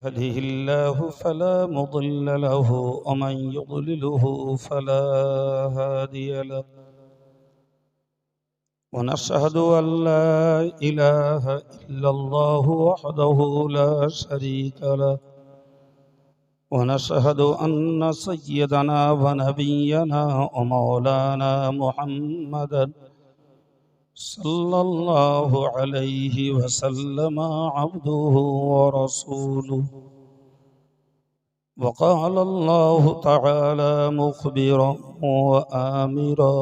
يهده الله فلا مضل له ومن يضلله فلا هادي له ونشهد أن لا إله إلا الله وحده لا شريك له ونشهد أن سيدنا ونبينا ومولانا محمدا صلى الله عليه وسلم عبده ورسوله. وقال الله تعالى مخبرا وآمرا: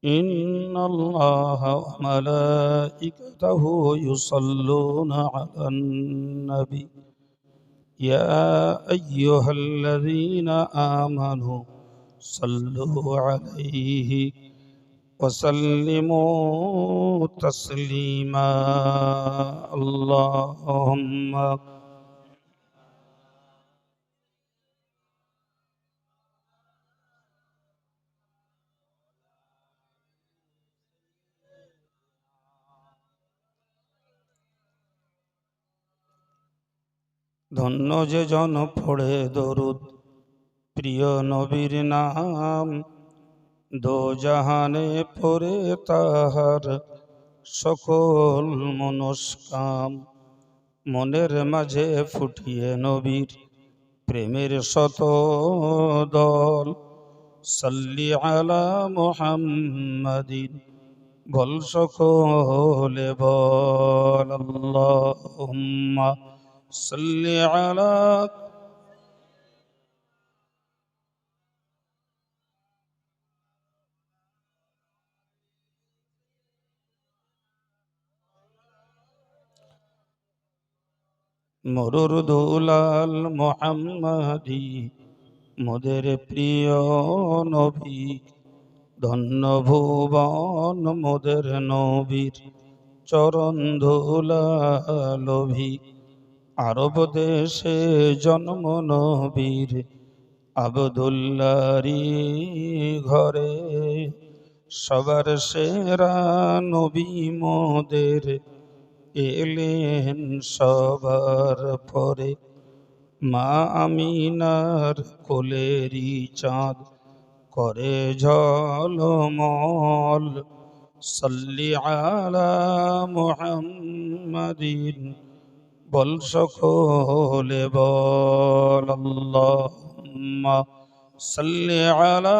إن الله وملائكته يصلون على النبي يا أيها الذين آمنوا صلوا عليه وسلموا تسليما. اللهم ধন্য যে জন পড়ে দরুদ প্রিয় নবীর নাম, দো জাহানে পড়ে তাহার সকল মনস্কাম। মনের মাঝে ফুটিয়ে নবীর প্রেমের শত দল, সাল্লি আলা মুহাম্মাদিন বল সকলে বল। আল্লাহুম্মা সাল্লি আলা মরুর দুলাল মুহাম্মাদি মোদের প্রিয় নবী, ধন্য ভুবন মোদের নবীর চরণ ধুলালোভী। আরব দেশে জন্ম নবীর আবদুল্লাহরি ঘরে, সবার সেরা নবী মোদের এলেন সবার পরে। মা আমিনার কোলেরি চাঁদ করে ঝলমল, সাল্লি আলা মুহাম্মাদিন বল সকলে বল। আল্লাহুম্মা সাল্লি আলা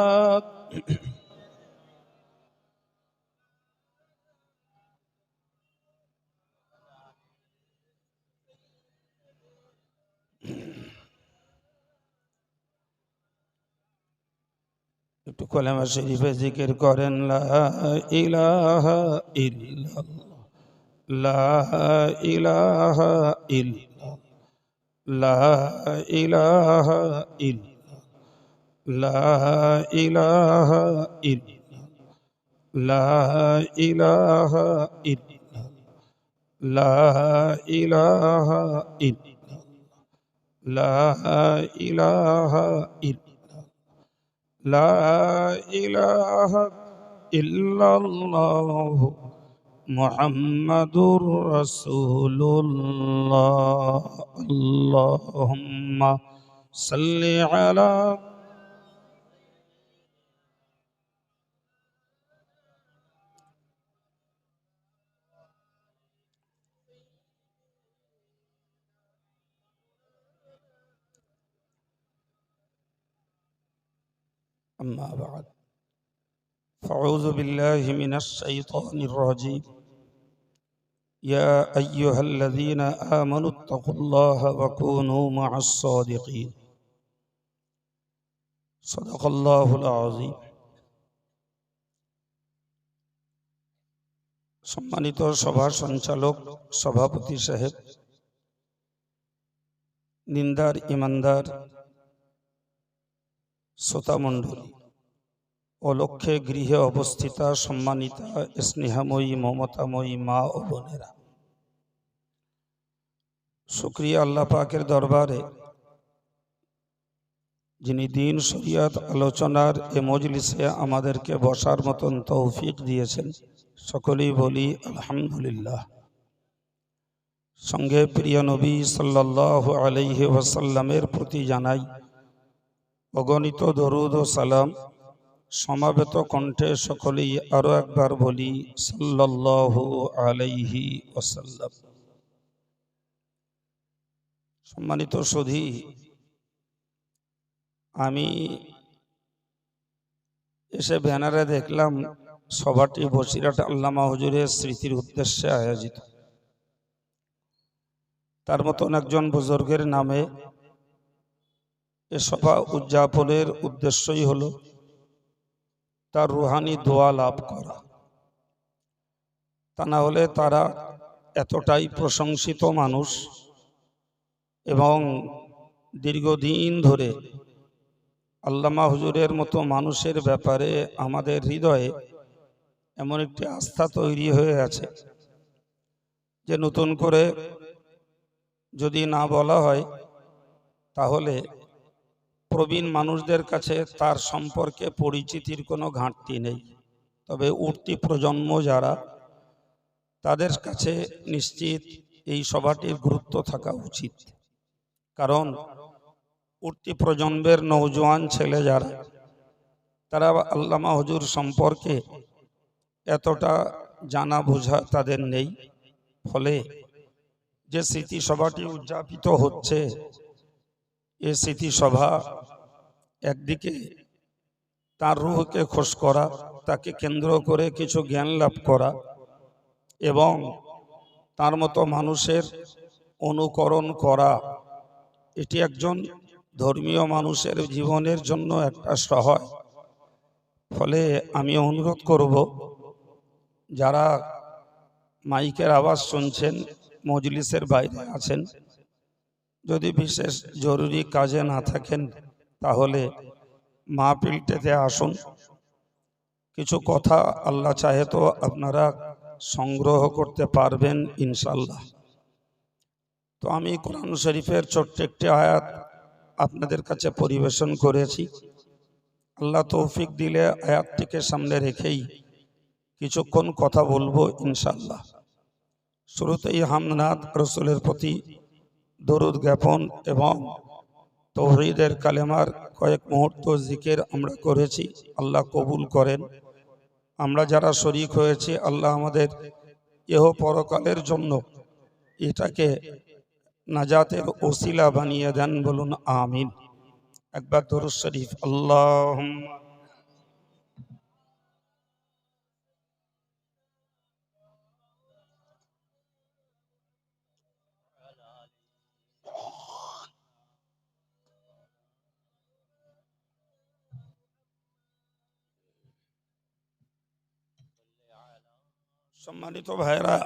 একটু কলেমা শরীফে জিকির করেন। লা ইলাহা ইল্লাল্লাহ, লা ইলাহা ইল্লাল্লাহ, লা ইলাহা ইল্লাল্লাহ, লা ইলাহা ইল্লাল্লাহ, লা ইলাহা ইল্লাল্লাহ, লা ইলাহা ইল্লাল্লাহ, লা ইলাহা ইল্লাল্লাহ, লা ইলাহা ইল্লাল্লাহ মুহাম্মাদুর রাসূলুল্লাহ। আল্লাহুম্মা সাল্লি আলা أما بعد فأعوذ بالله من الشيطان الرجيم. يا أيها الذين آمنوا اتقوا الله وكونوا مع الصادقين. صدق الله العظيم. সম্মানিত সভা সঞ্চালক, সভাপতি সাহেব, নিন্দার ইমানদার শ্রোতামণ্ডলী, অলক্ষ্যে গৃহে অবস্থিতা সম্মানিতা স্নেহাময়ী মমতাময়ী মা ও বোনেরা, শুকরিয়া আল্লাহ পাকের দরবারে যিনি দ্বীন শরিয়ত আলোচনার এ মজলিসে আমাদেরকে বসার মতন তৌফিক দিয়েছেন। সকলেই বলি আলহামদুলিল্লাহ। সঙ্গে প্রিয় নবী সাল্লাল্লাহু আলাইহি ওয়াসাল্লামের প্রতি জানাই অগণিত দরুদ ও সালাম। সমাবেত কণ্ঠে সকলেই আরো একবার বলি সাল্লাল্লাহু আলাইহি ওয়াসাল্লাম। সম্মানিত সুধী, আমি এসে ব্যানারে দেখলাম সভাটি বসিরহাট আল্লামা হুজুরের স্মৃতির উদ্দেশ্যে আয়োজিত। তার মতন একজন বুজুর্গের নামে এ সভা উদযাপনের উদ্দেশ্যই হলো তার রুহানি দোয়া লাভ করা। তা না হলে তারা এতটাই প্রশংসিত মানুষ এবং দীর্ঘদিন ধরে আল্লামা হুজুরের মতো মানুষের ব্যাপারে আমাদের হৃদয়ে এমন একটি আস্থা তৈরি হয়ে আছে যে নতুন করে যদি না বলা হয় তাহলে প্রবীণ মানুষদের কাছে তার সম্পর্কে পরিচিতির কোনো ঘাটতি নেই। তবে উঠতি প্রজন্ম যারা, তাদের কাছে নিশ্চিত এই সভাটির গুরুত্ব থাকা উচিত। কারণ উঠতি প্রজন্মের নওজোয়ান ছেলে যারা, তারা আল্লামা হুজুর সম্পর্কে এতটা জানা বোঝা তাদের নেই। ফলে যে স্মৃতি সভাটি উদযাপিত হচ্ছে, এ স্মৃতি সভা একদিকে তার রূহকে খোশ করা, তাকে কেন্দ্র করে কিছু জ্ঞান লাভ করা এবং তার মতো মানুষের অনুকরণ করা, এটি একজন ধর্মীয় মানুষের জীবনের জন্য একটা সহায়। ফলে আমি অনুরোধ করব, যারা মাইকের আওয়াজ শুনছেন, মজলিসের বাইরে আছেন, যদি বিশেষ জরুরি কাজে না থাকেন তাহলে মাহফিলটাতে আসুন। কিছু কথা আল্লাহ চাহে তো আপনারা সংগ্রহ করতে পারবেন ইনশাল্লাহ। তো আমি কোরআন শরীফের ছোট্ট একটি আয়াত আপনাদের কাছে পরিবেশন করেছি। আল্লাহ তৌফিক দিলে আয়াতটিকে সামনে রেখেই কিছুক্ষণ কথা বলবো ইনশাল্লাহ। শুরুতেই হামনাদ রসুলের প্রতি দরুদ জ্ঞাপন এবং তাওহীদের কালেমার কয়েক মুহূর্ত জিকির আমরা করেছি, আল্লাহ কবুল করেন। আমরা যারা শরীক হয়েছি, আল্লাহ আমাদের ইহ পরকালের জন্য এটাকে নাজাতের ওসিলা বানিয়ে দেন, বলুন আমিন। একবার দরুদ শরীফ আল্লাহুম্মা। সম্মানিত ভাইরা,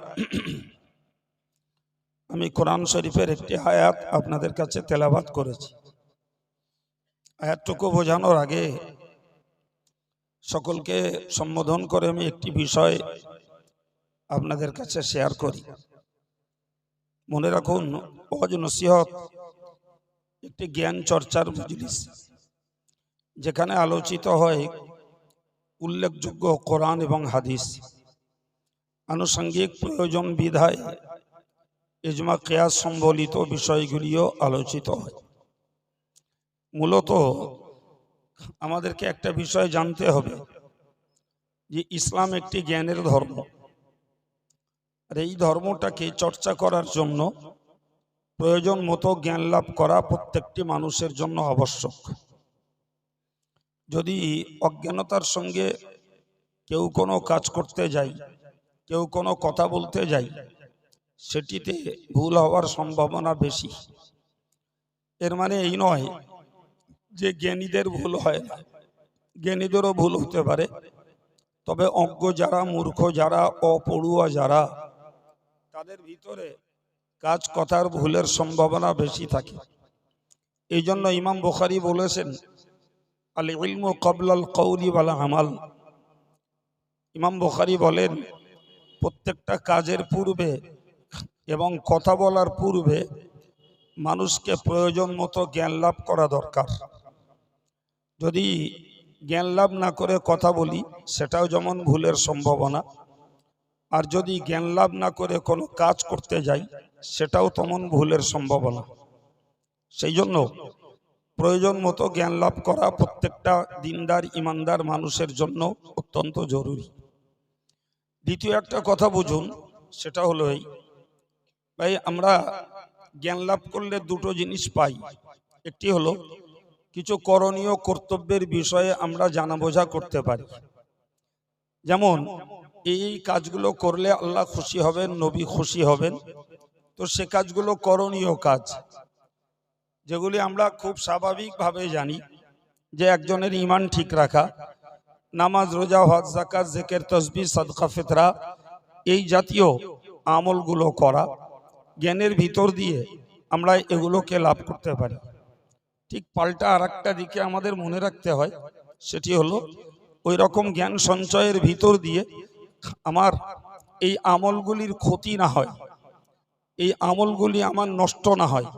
আমি কোরআন শরীফের একটি আয়াত আপনাদের কাছে তেলাওয়াত করেছি। আয়াতটুকু বোঝানোর আগে সকলকে সম্বোধন করে আমি একটি বিষয় আপনাদের কাছে শেয়ার করি। মনে রাখুন, ওয়াজ নসিহত একটি জ্ঞান চর্চার মজলিস, যেখানে আলোচিত হয় উল্লেখযোগ্য কোরআন এবং হাদিস, আনুষঙ্গিক প্রয়োজন বিধায় ইজমা কিয়াস সম্বলিত বিষয়গুলিও আলোচিত হয়। মূলত আমাদেরকে একটা বিষয় জানতে হবে যে ইসলাম একটি জ্ঞানের ধর্ম, আর এই ধর্মটাকে চর্চা করার জন্য প্রয়োজন মতো জ্ঞান লাভ করা প্রত্যেকটি মানুষের জন্য আবশ্যক। যদি অজ্ঞানতার সঙ্গে কেউ কোনো কাজ করতে যায়, কেউ কোনো কথা বলতে যায়, সেটিতে ভুল হওয়ার সম্ভাবনা বেশি। এর মানে এই নয় যে জ্ঞানীদের ভুল হয় না, জ্ঞানীদেরও ভুল হতে পারে। তবে অজ্ঞ যারা, মূর্খ যারা, অপড়ুয়া যারা, তাদের ভিতরে কাজ কথার ভুলের সম্ভাবনা বেশি থাকে। এই জন্য ইমাম বুখারী বলেছেন, আল ইলমু ক্বাবলাল কওলি ওয়াল আমাল। ইমাম বুখারী বলেন, প্রত্যেকটা কাজের পূর্বে এবং কথা বলার পূর্বে মানুষকে প্রয়োজন মতো জ্ঞান লাভ করা দরকার। যদি জ্ঞান লাভ না করে কথা বলি, সেটাও যেমন ভুলের সম্ভাবনা। আর যদি জ্ঞান লাভ না করে কোনো কাজ করতে যাই, সেটাও তেমন ভুলের সম্ভাবনা। সেই জন্য প্রয়োজন মতো জ্ঞান লাভ করা প্রত্যেকটা দিনদার ইমানদার মানুষের জন্য অত্যন্ত জরুরি। দ্বিতীয় একটা কথা বুঝুন, সেটা হলো এই, ভাই আমরা জ্ঞান লাভ করলে দুটো জিনিস পাই। একটি হলো কিছু করণীয় কর্তব্যের বিষয়ে আমরা জানা বোঝা করতে পারি। যেমন এই কাজগুলো করলে আল্লাহ খুশি হবেন, নবী খুশি হবেন, তো সে কাজগুলো করণীয় কাজ, যেগুলি আমরা খুব স্বাভাবিকভাবে জানি যে একজনের ঈমান ঠিক রাখা, নামাজ, রোজা, হজ, যাকাত, জিকির, তাসবিহ, সাদকা, ফিতরা, এই জাতীয় আমলগুলো করা, জ্ঞানের ভিতর দিয়ে আমরা এগুলোকে লাভ করতে পারি। ঠিক পাল্টা আর একটা দিকে আমাদের মনে রাখতে হয়, সেটি হলো ওই রকম জ্ঞান সঞ্চয়ের ভিতর দিয়ে আমার এই আমলগুলির ক্ষতি না হয়, এই আমলগুলি আমার নষ্ট না হয়,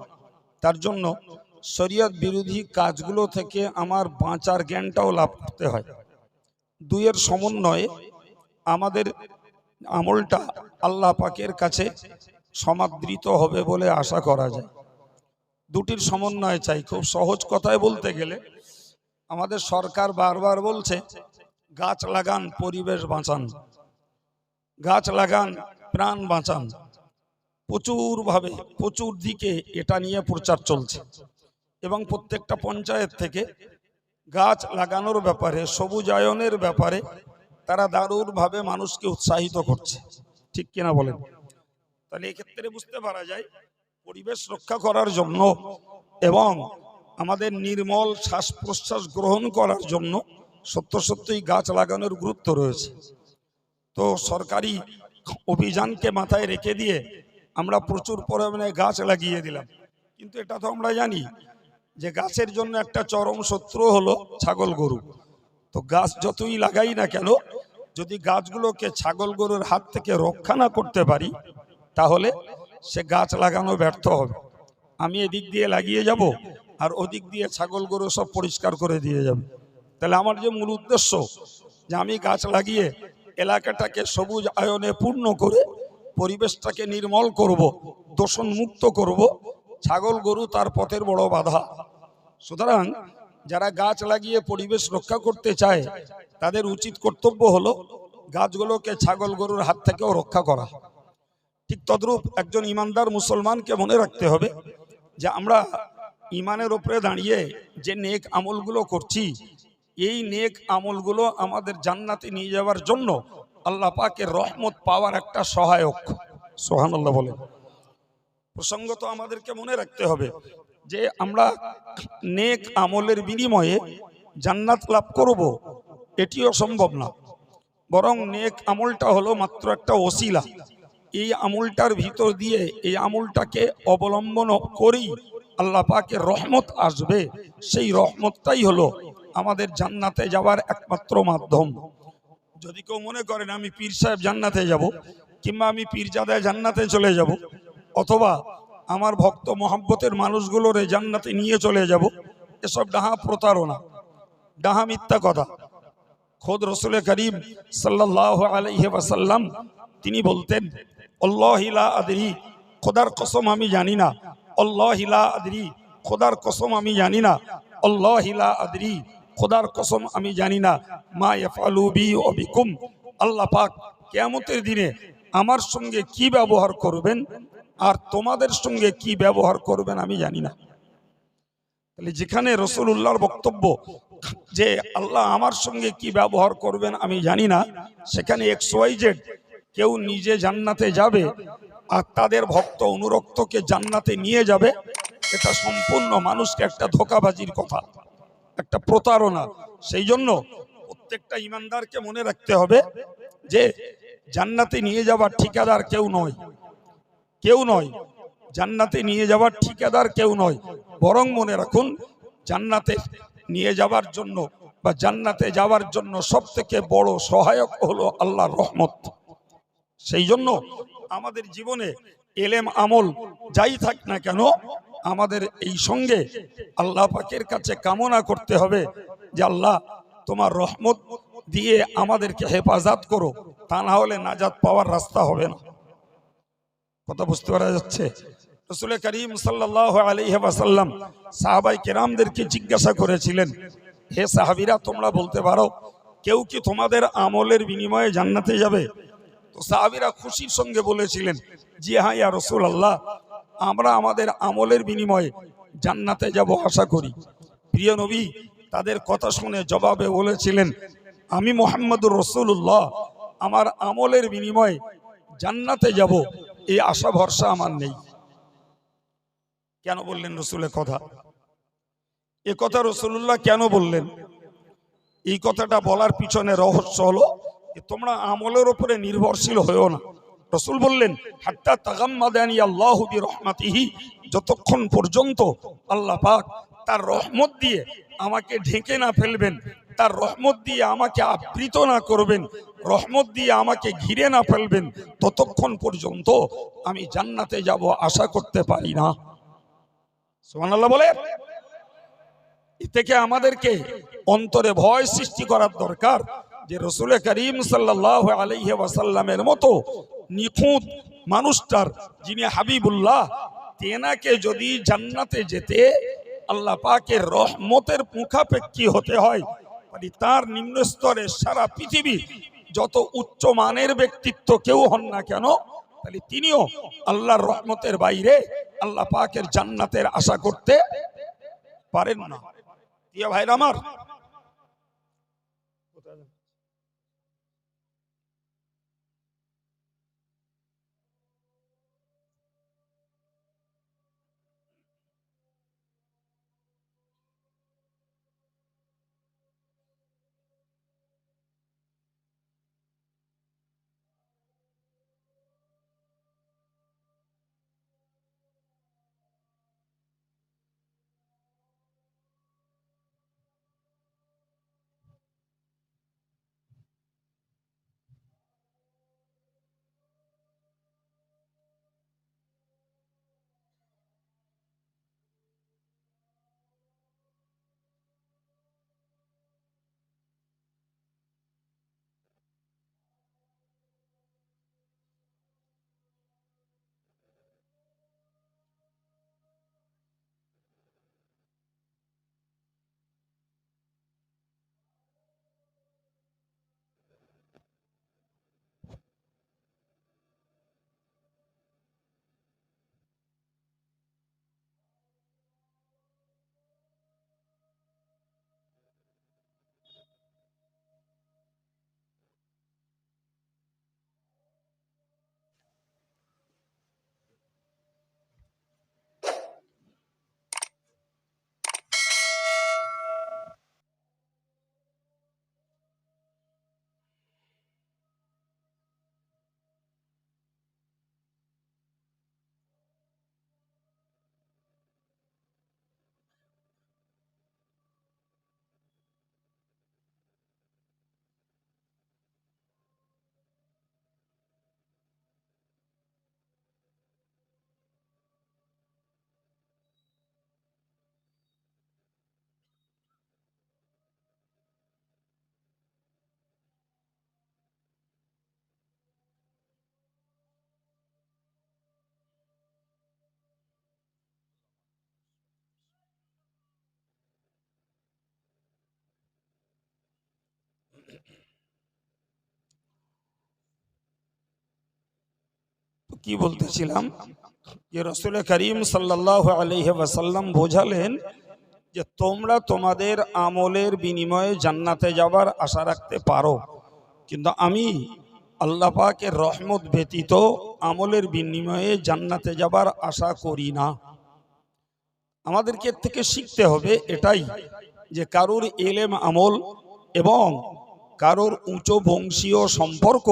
তার জন্য শরীয়ত বিরোধী কাজগুলো থেকে আমার বাঁচার জ্ঞানটাও লাভ করতে হয়। দুইয়ের সমন্বয়ে আমাদের আমলটা আল্লাহ পাকের কাছে সমাদৃত হবে বলে আশা করা যায়। দুটির সমন্বয় চাই। খুব সহজ কথায় বলতে গেলে আমাদের সরকার বারবার বলছে গাছ লাগান, পরিবেশ বাঁচান, গাছ লাগান, প্রাণ বাঁচান। প্রচুরভাবে প্রচুর দিকে এটা নিয়ে প্রচার চলছে এবং প্রত্যেকটা পঞ্চায়েত থেকে গাছ লাগানোর ব্যাপারে, সবুজায়নের ব্যাপারে তারা দারুণভাবে মানুষকে উৎসাহিত করছে। ঠিক কিনা বলেন? তাহলে এক্ষেত্রে বুঝতে পারা যায় পরিবেশ রক্ষা করার জন্য এবং আমাদের নির্মল শ্বাস প্রশ্বাস গ্রহণ করার জন্য সত্যই গাছ লাগানোর গুরুত্ব রয়েছে। তো সরকারি অভিযানকে মাথায় রেখে দিয়ে আমরা প্রচুর পরিমাণে গাছ লাগিয়ে দিলাম, কিন্তু এটা তো আমরা জানি যে গাছের জন্য একটা চরম শত্রু হলো ছাগল গরু। তো গাছ যতই লাগাই না কেন, যদি গাছগুলোকে ছাগল গরুর হাত থেকে রক্ষা না করতে পারি, তাহলে সে গাছ লাগানো ব্যর্থ হবে। আমি এদিক দিয়ে লাগিয়ে যাব আর ওদিক দিয়ে ছাগল গরু সব পরিষ্কার করে দিয়ে যাবে। তাহলে আমার যে মূল উদ্দেশ্য যে আমি গাছ লাগিয়ে এলাকাটাকে সবুজ আয়নে পূর্ণ করে পরিবেশটাকে নির্মল করব, দূষণ মুক্ত করব, ছাগল গরু তার পথের বড় বাধা। সুতরাং যারা গাছ লাগিয়ে পরিবেশ রক্ষা করতে চায় তাদের উচিত কর্তব্য হলো গাছগুলোকে ছাগল গরুর হাত থেকেও রক্ষা করা। ঠিক তদ্রূপ একজন ইমানদার মুসলমানকে মনে রাখতে হবে যে আমরা ইমানের উপরে দাঁড়িয়ে যে নেক আমলগুলো করছি, এই নেক আমলগুলো আমাদের জান্নাতে নিয়ে যাওয়ার জন্য আল্লাহ পাকের রহমত পাওয়ার একটা সহায়ক। সুবহানাল্লাহ বলে। প্রসঙ্গত আমাদেরকে মনে রাখতে হবে যে আমরা নেক আমলের বিনিময়ে জান্নাত লাভ করব, এটিও সম্ভব না। বরং নেক আমলটা হলো মাত্র একটা ওসিলা। এই আমলটার ভিতর দিয়ে এই আমলটাকে অবলম্বন করেই আল্লাহ পাকের রহমত আসবে। সেই রহমতটাই হলো আমাদের জান্নাতে যাওয়ার একমাত্র মাধ্যম। যদি কেউ মনে করেন আমি পীর সাহেব জান্নাতে যাব, কিংবা আমি পীরজাদায় জান্নাতে চলে যাব, অথবা আমার ভক্ত মহব্বতের মানুষগুলোরে জান্নাতে নিয়ে চলে যাব, এসব ডাহা প্রতারণা, ডাহা মিথ্যা কথা। খোদ রসুল করিম সাল্লাল্লাহু আলাইহি ওয়াসাল্লাম তিনি বলতেন, আল্লাহি লা আদরি, খোদার কসম আমি জানি না, আল্লাহি লা আদরি, খোদার কসম আমি জানি না, আল্লাহি লা আদরি, খোদার কসম আমি জানি না, মা ইয়াফআলু বি ওয়া বিকুম, আল্লাহ পাক কিয়ামতের দিনে আমার সঙ্গে কি ব্যবহার করবেন আর তোমাদের সঙ্গে কি ব্যবহার করবেন আমি জানি না। তাহলে যেখানে রাসূলুল্লাহর বক্তব্য যে আল্লাহ আমার সঙ্গে কি ব্যবহার করবেন আমি জানি না, সেখানে XYZ কেউ নিজে জান্নাতে যাবে আর তাদের ভক্ত অনুরক্তকে জান্নাতে নিয়ে যাবে, এটা সম্পূর্ণ মানুষকে একটা ধোঁকাবাজির কথা, একটা প্রতারণা। সেই জন্য প্রত্যেকটা ইমানদারকে মনে রাখতে হবে যে জান্নাতে নিয়ে যাবার ঠিকাদার কেউ নয়, কেউ নয়, জান্নাতে নিয়ে যাবার ঠিকাদার কেউ নয়। বরং মনে রাখুন জান্নাতে নিয়ে যাবার জন্য বা জান্নাতে যাওয়ার জন্য সবথেকে বড় সহায়ক হলো আল্লাহর রহমত। সেই জন্য আমাদের জীবনে এলেম আমল যাই থাক না কেন, আমাদের এই সঙ্গে আল্লাহ পাকের কাছে কামনা করতে হবে যে আল্লাহ তোমার রহমত দিয়ে আমাদেরকে হেফাজত করো, তা না হলে নাজাত পাওয়ার রাস্তা হবে না। কথা বুঝতে পারা যাচ্ছে? রাসূল করিম সাল্লাল্লাহু আলাইহি ওয়াসাল্লাম সাহাবায়ে কেরামদেরকে জিজ্ঞাসা করেছিলেন, হে সাহাবীরা, তোমরা বলতে পারো কেউ কি তোমাদের আমলের বিনিময়ে জান্নাতে যাবে? তো সাহাবীরা খুশির সঙ্গে বলেছিলেন, জি হ্যাঁ ইয়া রাসূলুল্লাহ, আমরা আমাদের আমলের বিনিময়ে জান্নাতে যাব আশা করি। প্রিয় নবী তাদের কথা শুনে জবাবে বলেছিলেন, আমি মুহাম্মদুর রাসূলুল্লাহ, আমার আমলের বিনিময়ে জান্নাতে যাব এই আশা ভরসা আমার নেই। কেন বললেন রসুলের কথা? এ কথা রাসূলুল্লাহ কেন বললেন? এই কথাটা বলার পিছনে রহস্য হলো তোমরা আমলের উপরে নির্ভরশীল হয়েও না। রাসূল বললেন, হাত্তা তাগাম্মাদানি আল্লাহু বিরহমাতিহি, যতক্ষণ পর্যন্ত আল্লাহ পাক তার রহমত দিয়ে আমাকে ঢেকে না ফেলবেন, তার রহমত দিয়ে আমাকে আবৃত না করবেন, রহমত দিয়ে আমাকে ঘিরে না ফেলবেন, ততক্ষণ পর্যন্ত আমি জান্নাতে যাব আশা করতে পারি না। সুবহানাল্লাহ বলে। এ থেকে আমাদেরকে অন্তরে ভয় সৃষ্টি করার দরকার যে রাসূল করিম সাল্লাল্লাহু আলাইহি ওয়াসাল্লামের মতো নিখুঁত মানুষটার, যিনি হাবিবুল্লাহ, তেনাকে যদি জান্নাতে যেতে আল্লাহ পাকের রহমতের মুখাপেক্ষী হতে হয়, মানে তার নিম্ন স্তরে সারা পৃথিবীর যত উচ্চ মানের ব্যক্তিত্ব কেউ হন না কেন, তাহলে তিনিও আল্লাহর রহমতের বাইরে আল্লাহ পাকের জান্নাতের আশা করতে পারেন না। প্রিয় ভাইরা আমার, কি বলতেছিলাম যে রাসূল করিম সাল্লাল্লাহু আলাইহি ওয়াসাল্লাম বোঝালেন যে তোমরা তোমাদের আমলের বিনিময়ে জান্নাতে যাবার আশা রাখতে পারো, কিন্তু আমি আল্লাহ পাকের রহমত ব্যতীত আমলের বিনিময়ে জান্নাতে যাবার আশা করি না। আমাদেরকে এর থেকে শিখতে হবে এটাই যে কারোর ইলম আমল এবং কারোর উচ্চ বংশীয় সম্পর্ক,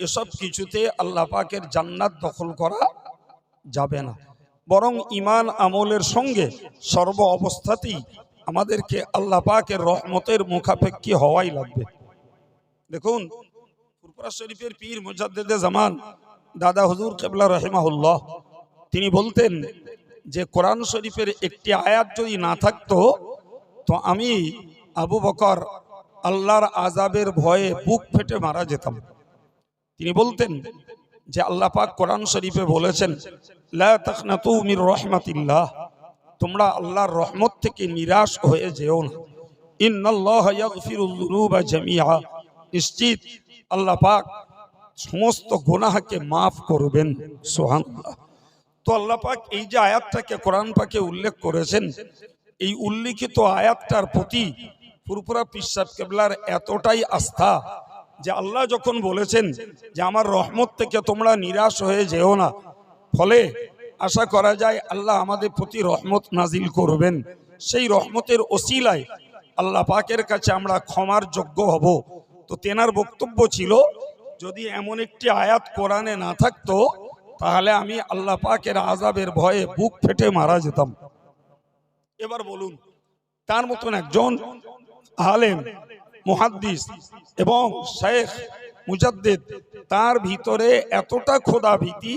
এসব কিছুতে আল্লাহ পাকের জান্নাত দখল করা যাবে না, বরং ইমান আমলের সঙ্গে সর্ব অবস্থাতেই আমাদেরকে আল্লাহ পাকের রহমতের মুখাপেক্ষী হওয়াই লাগবে। দেখুন, ফুরফুরা শরীফের পীর মুজাদ্দিদে জামান দাদা হুজুর কিবলা রাহিমাহুল্লাহ, তিনি বলতেন যে কোরআন শরীফের একটি আয়াত যদি না থাকতো তো আমি আবু বকর আল্লাহর আযাবের ভয়ে বুক ফেটে মারা যেতাম। তিনি বলতেন যে আল্লাহ পাক কোরআন শরীফে বলেছেন লা তাকনাতু মির রাহমাতিল্লাহ, তোমরা আল্লাহর রহমত থেকে নিরাশ হয়ে যেও না। ইন্নাল্লাহা ইয়াগফিরুয যুনুবা জামিআ, নিশ্চিত আল্লাহ পাক সমস্ত গুনাহকে মাফ করবেন। সুবহানাল্লাহ। তো আল্লাহ পাক এই যে আয়াতটাকে কোরআন পাকে উল্লেখ করেছেন, এই উল্লিখিত আয়াতটার প্রতি ফুরফুরা পীর সাহেব কেবলার এতটাই আস্থা যে আল্লাহ যখন বলেছেন যে আমার রহমত থেকে তোমরা নিরাশ হয়ে যেও না, ফলে আশা করা যায় আল্লাহ আমাদের প্রতি রহমত নাজিল করবেন। সেই রহমতের ওসিলায় আল্লাহ পাকের কাছে আমরা ক্ষমার যোগ্য হব। তো তেনার বক্তব্য ছিল যদি এমন একটি আয়াত কোরআনে না থাকতো তাহলে আমি আল্লাহ পাকের আযাবের ভয়ে বুক ফেটে মারা যেতাম। এবার বলুন, তার মতন একজন আলেম, মুহাদ্দিস এবং শেখ মুজাদ্দিদ, তার ভিতরে এতটা খোদা ভীতি,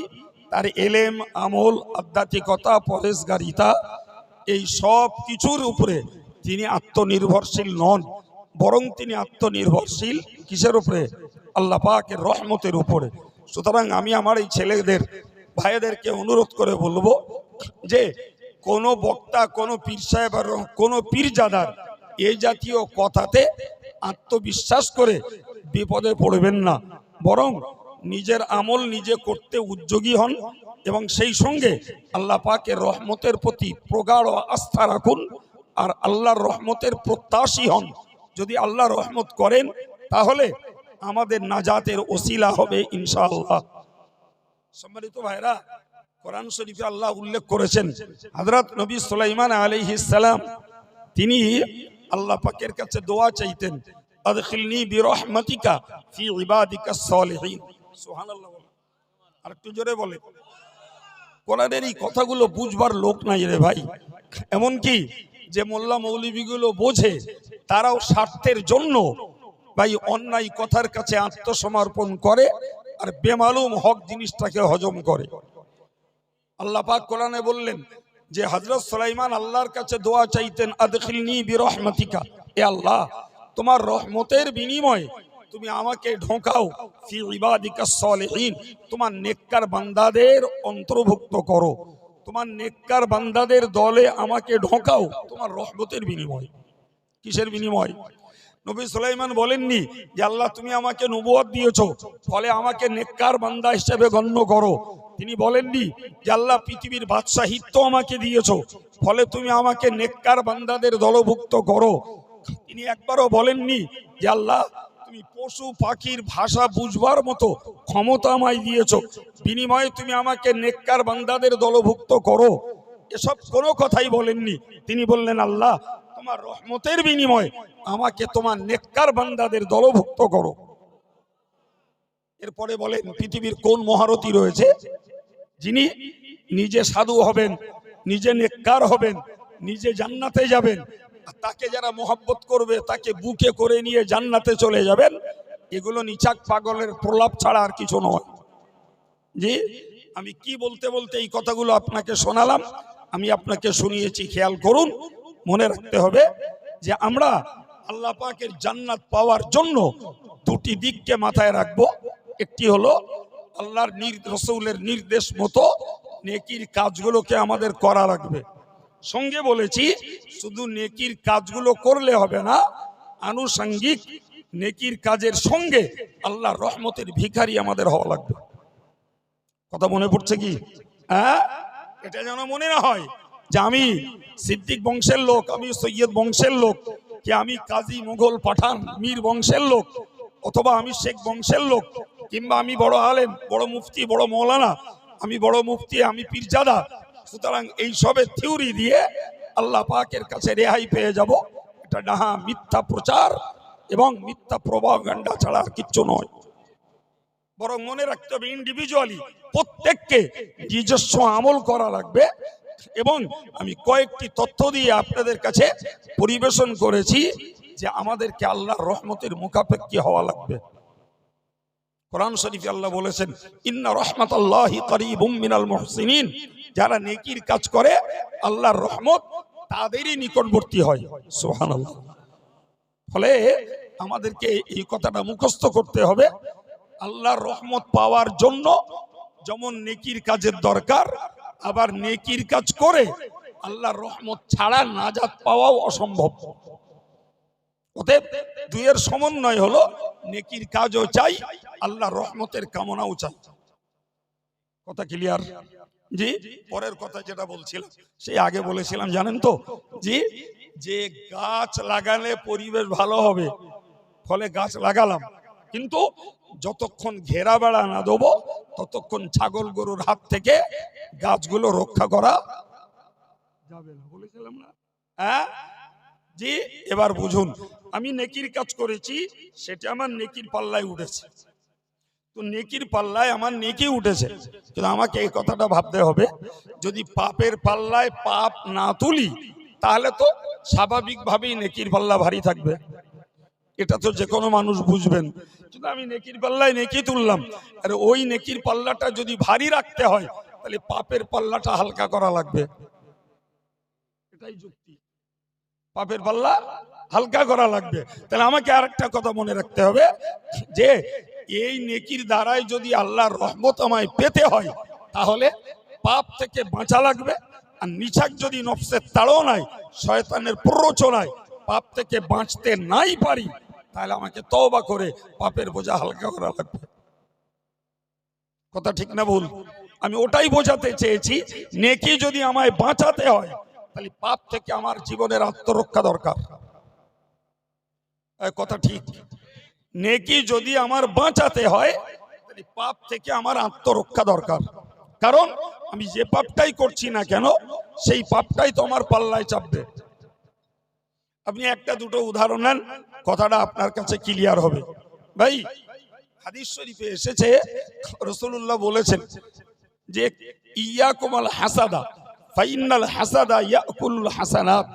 তার এলেম, আমল, আধ্যাত্মিকতা, পরেশগারিতা, এই সব কিছুর উপরে তিনি আত্মনির্ভরশীল নন, বরং তিনি আত্মনির্ভরশীল কিসের উপরে? আল্লাহ পাকের রহমতের উপরে। সুতরাং আমি আমার এই ছেলেদের, ভাইদেরকে অনুরোধ করে বলবো যে কোনো বক্তা, কোনো পীর সাহেব আর কোনো পীরজাদার এই জাতীয় কথাতে আত্মবিশ্বাস করে বিপদে পড়বেন না, বরং নিজের আমল নিজে করতে উদ্যোগী হন এবং সেই সঙ্গে আল্লাহ পাকের রহমতের প্রতি প্রগাঢ় আস্থা রাখুন আর আল্লাহর রহমতের প্রত্যাশী হন। যদি আল্লাহ রহমত করেন তাহলে আমাদের নাজাতের ওসিলা হবে ইনশাআল্লাহ। সম্মানিত ভাইরা, কোরআন শরীফে আল্লাহ উল্লেখ করেছেন হযরত নবী সুলাইমান আলাইহিস সালাম তিনি আল্লাহ পাকের কাছে দোয়া চাইতেন, আদখিলনি বিরহমাতিকা ফি ইবাদিকাস সালিহিন। সুবহানাল্লাহ। আর একটু জোরে বলে। কোরআনের এই কথাগুলো বুঝবার লোক নাই রে ভাই। এমন কি যে মোল্লা মৌলভীগুলো বোঝে, তারাও স্বার্থের জন্য ভাই অন্যায় কথার কাছে আত্মসমর্পণ করে আর বেমালুম হক জিনিসটাকে হজম করে। আল্লাহ পাক কোরআনে বললেন যে হযরত সুলাইমান আল্লাহর কাছে দোয়া চাইতেন, আদখিলনি বিরহমাতিকা, এ আল্লাহ তোমার রহমতের বিনিময়ে তুমি আমাকে ঢোকাও ফি ইবাদিকাস সালিহিন, তোমার নেককার বান্দাদের অন্তর্ভুক্ত করো, তোমার নেককার বান্দাদের দলে আমাকে ঢোকাও তোমার রহমতের বিনিময়ে। কিসের বিনিময়? নবী সুলাইমান বলেননি যে আল্লাহ তুমি আমাকে নবুয়ত দিয়েছো ফলে আমাকে নেককার বান্দা হিসেবে গণ্য করো। তিনি বলেননি যে আল্লাহ পৃথিবীর বাদশাহিত্ব আমাকে দিয়েছো ফলে তুমি আমাকে নেককার বান্দাদের দলভুক্ত করো। তিনি একবারও বলেননি যে আল্লাহ তুমি পশু পাখির ভাষা বুঝবার মতো ক্ষমতা আমায় দিয়েছো, বিনিময়ে তুমি আমাকে নেককার বান্দাদের দলভুক্ত করো। এসব কোনো কথাই বলেননি। তিনি বললেন আল্লাহ তোমার রহমতের বিনিময়ে আমাকে তোমার নেককার বান্দাদের দলভুক্ত করো। এরপরে বলেন পৃথিবীর কোন মহারথী রয়েছে যিনি নিজে সাধু হবেন, নিজে নেককার হবেন, নিজে জান্নাতে যাবেন, আর তাকে যারা মোহাব্বত করবে তাকে বুকে করে নিয়ে জান্নাতে চলে যাবেন? এগুলো নিছাক পাগলের প্রলাপ ছাড়া আর কিছু নয়। জি, আমি কি বলতে বলতে এই কথাগুলো আপনাকে শোনালাম, আমি আপনাকে শুনিয়েছি, খেয়াল করুন। মনে রাখতে হবে যে আমরা আল্লাহ পাকের জান্নাত পাওয়ার জন্য দুটি দিককে মাথায় রাখবো। একটি হলো আল্লাহর রাসূলের নির্দেশ মতো নেকির কাজগুলোকে আমাদের করা লাগবে। সঙ্গে বলেছি শুধু নেকির কাজগুলো করলে হবে না, আনুষঙ্গিক নেকির কাজের সঙ্গে আল্লাহর রহমতের ভিখারি আমাদের হওয়া লাগবে। কথা মনে পড়ছে কি? হ্যাঁ, এটা যেন মনে না হয় যে আমি সিদ্দিক বংশের লোক, আমি সৈয়দ বংশের লোক, কি আমি কাজী মুঘল পাঠান মীর বংশের লোক, অথবা আমি শেখ বংশের লোক, কিংবা আমি বড় আলেম, বড় মুফতি, বড় মৌলানা, আমি বড় মুফতি, আমি পীরজাদা। সুতরাং এই সবের থিওরি দিয়ে আল্লাহ পাকের কাছে রেহাই পেয়ে যাব, এটা ডাহা মিথ্যা প্রচার এবং মিথ্যা প্রপাগান্ডা ছাড়া আর কিচ্ছু নয়। বরং মনে রাখতে হবে ইন্ডিভিজুয়ালি প্রত্যেককে নিজস্ব আমল করা লাগবে। এবং আমি কয়েকটি তথ্য দিয়ে আপনাদের কাছে পরিবেশন করেছি যে আমাদেরকে আল্লাহর রহমতের মুখাপেক্ষী হওয়া লাগবে। কোরআন শরীফে আল্লাহ বলেছেন ইন্না রাহমাতাল্লাহি করিবুম মিনাল মুহসিনিন, যারা নেকির কাজ করে আল্লাহর রহমত তাদেরই নিকটবর্তী হয়। সুবহানাল্লাহ। ফলে আমাদেরকে এই কথাটা মুখস্থ করতে হবে আল্লাহর রহমত পাওয়ার জন্য যেমন নেকির কাজের দরকার, আবার নেকির কাজ করে আল্লাহর রহমত ছাড়া নাজাত পাওয়াও অসম্ভব। অতএব দুইয়ের সমন্বয় হলো নেকির কাজও চাই, আল্লাহর রহমতের কামনাও চাই। কথা ক্লিয়ার? জি, পরের কথা যেটা বলছিলাম সেই আগে বলেছিলাম জানেন তো, জি, যে গাছ লাগালে পরিবেশ ভালো হবে, ফলে গাছ লাগালাম, কিন্তু যতক্ষণ ঘেরা বেড়া না দেবো ততক্ষণ ছাগল গরুর হাত থেকে গাছগুলো রক্ষা করা যাবে না, বলেছিলাম না? হ্যাঁ জি, এবার বুঝুন, আমি নেকির কাজ করেছি, সেটা আমার নেকির পাল্লায় উঠেছে। তো নেকির পাল্লায় আমার নেকি উঠেছে, কিন্তু আমাকে এই কথাটা ভাবতে হবে, যদি পাপের পাল্লায় পাপ না তুলি তাহলে তো স্বাভাবিকভাবেই নেকির পাল্লা ভারী থাকবে। এটা তো যে কোনো মানুষ বুঝবেন। কিন্তু আমি নেকির পাল্লায় নেকি তুললাম, আর ওই নেকির পাল্লাটা যদি ভারী রাখতে হয় তাহলে পাপের পাল্লাটা হালকা করা লাগবে। এটাই যুক্তি, পাপের পাল্লা হালকা করা লাগবে। তাহলে আমাকে আরেকটা কথা মনে রাখতে হবে, যে এই নেকির দ্বারাই যদি আল্লাহর রহমত আমায় পেতে হয় তাহলে পাপ থেকে বাঁচা লাগবে। আর নিছক যদি নফসের তাড়নায়, শয়তানের প্ররোচনায় পাপ থেকে বাঁচতে নাই পারি, তাহলে আমাকে তওবা করে পাপের বোঝা হালকা করা লাগবে। কথা ঠিক না ভুল? আমি ওটাই বোঝাতে চেয়েছি, নেকি যদি আমায় বাঁচাতে হয় তাহলে পাপ থেকে আমার জীবনের আত্মরক্ষা দরকার। কথা ঠিক? নেকি যদি আমার বাঁচাতে হয় তাহলে পাপ থেকে আমার আত্মরক্ষা দরকার, কারণ আমি যে পাপটাই করছি না কেন সেই পাপটাই তো আমার পাল্লায় চাপবে। আপনি একটা দুটো উদাহরণ নেন, কথাটা আপনার কাছে ক্লিয়ার হবে। ভাই, হাদিস শরীফে এসেছে, রাসূলুল্লাহ বলেছেন যে ইয়াকুমুল হাসাদা ফাইনাল হাসাদা ইয়াকুলুল হাসানাত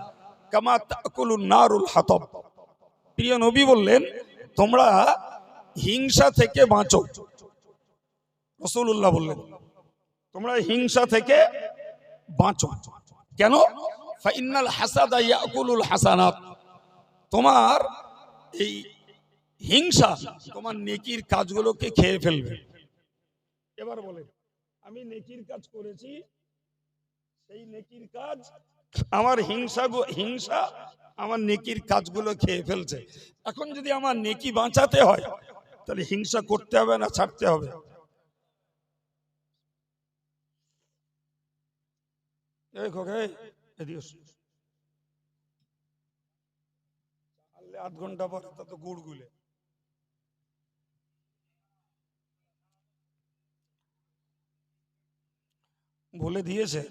কামা তাকুলুন নারুল হাতাব। প্রিয় নবী বললেন, তোমরা হিংসা থেকে বাঁচো। রাসূলুল্লাহ বললেন তোমরা হিংসা থেকে বাঁচো। কেন? ফাইনাল হাসাদা ইয়াকুলুল হাসানাত, তোমার এই হিংসা তোমার নেকির কাজগুলোকে খেয়ে ফেলবে। এবার বলেন, আমি নেকির কাজ করেছি, সেই নেকির কাজ আমার হিংসা আমার নেকির কাজগুলো খেয়ে ফেলছে। এখন যদি আমার নেকি বাঁচাতে হয় তাহলে হিংসা করতে হবে না ছাড়তে হবে? আধ ঘন্টা পরে তো গুড় গুলে বলে দিয়েছে।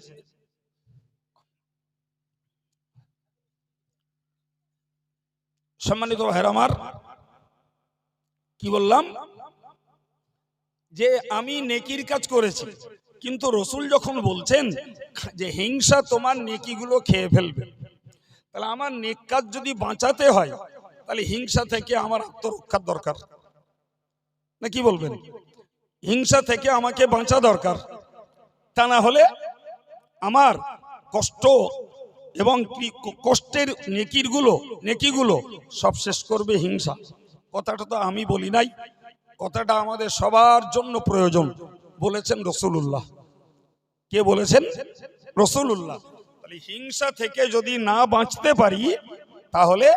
সম্মানিত ভাইরা আমার, কি বললাম, যে আমি নেকির কাজ করেছি, কিন্তু রসুল যখন বলছেন যে হিংসা তোমার নেকিগুলো খেয়ে ফেলবে, তাহলে আমার নেক কাজ যদি বাঁচাতে হয় তাহলে হিংসা থেকে আমার আত্মরক্ষার দরকার, না কি বলবেন? হিংসা থেকে আমাকে বাঁচা দরকার, তা না হলে আমার কষ্ট এবং কষ্টের নেকিগুলো সব শেষ করবে হিংসা। কথাটা তো আমি বলি নাই, কথাটা আমাদের সবার জন্য প্রয়োজন, বলেছেন রাসূলুল্লাহ। কে বলেছেন? রাসূলুল্লাহ। তাহলে হিংসা থেকে যদি না বাঁচতে পারি তাহলে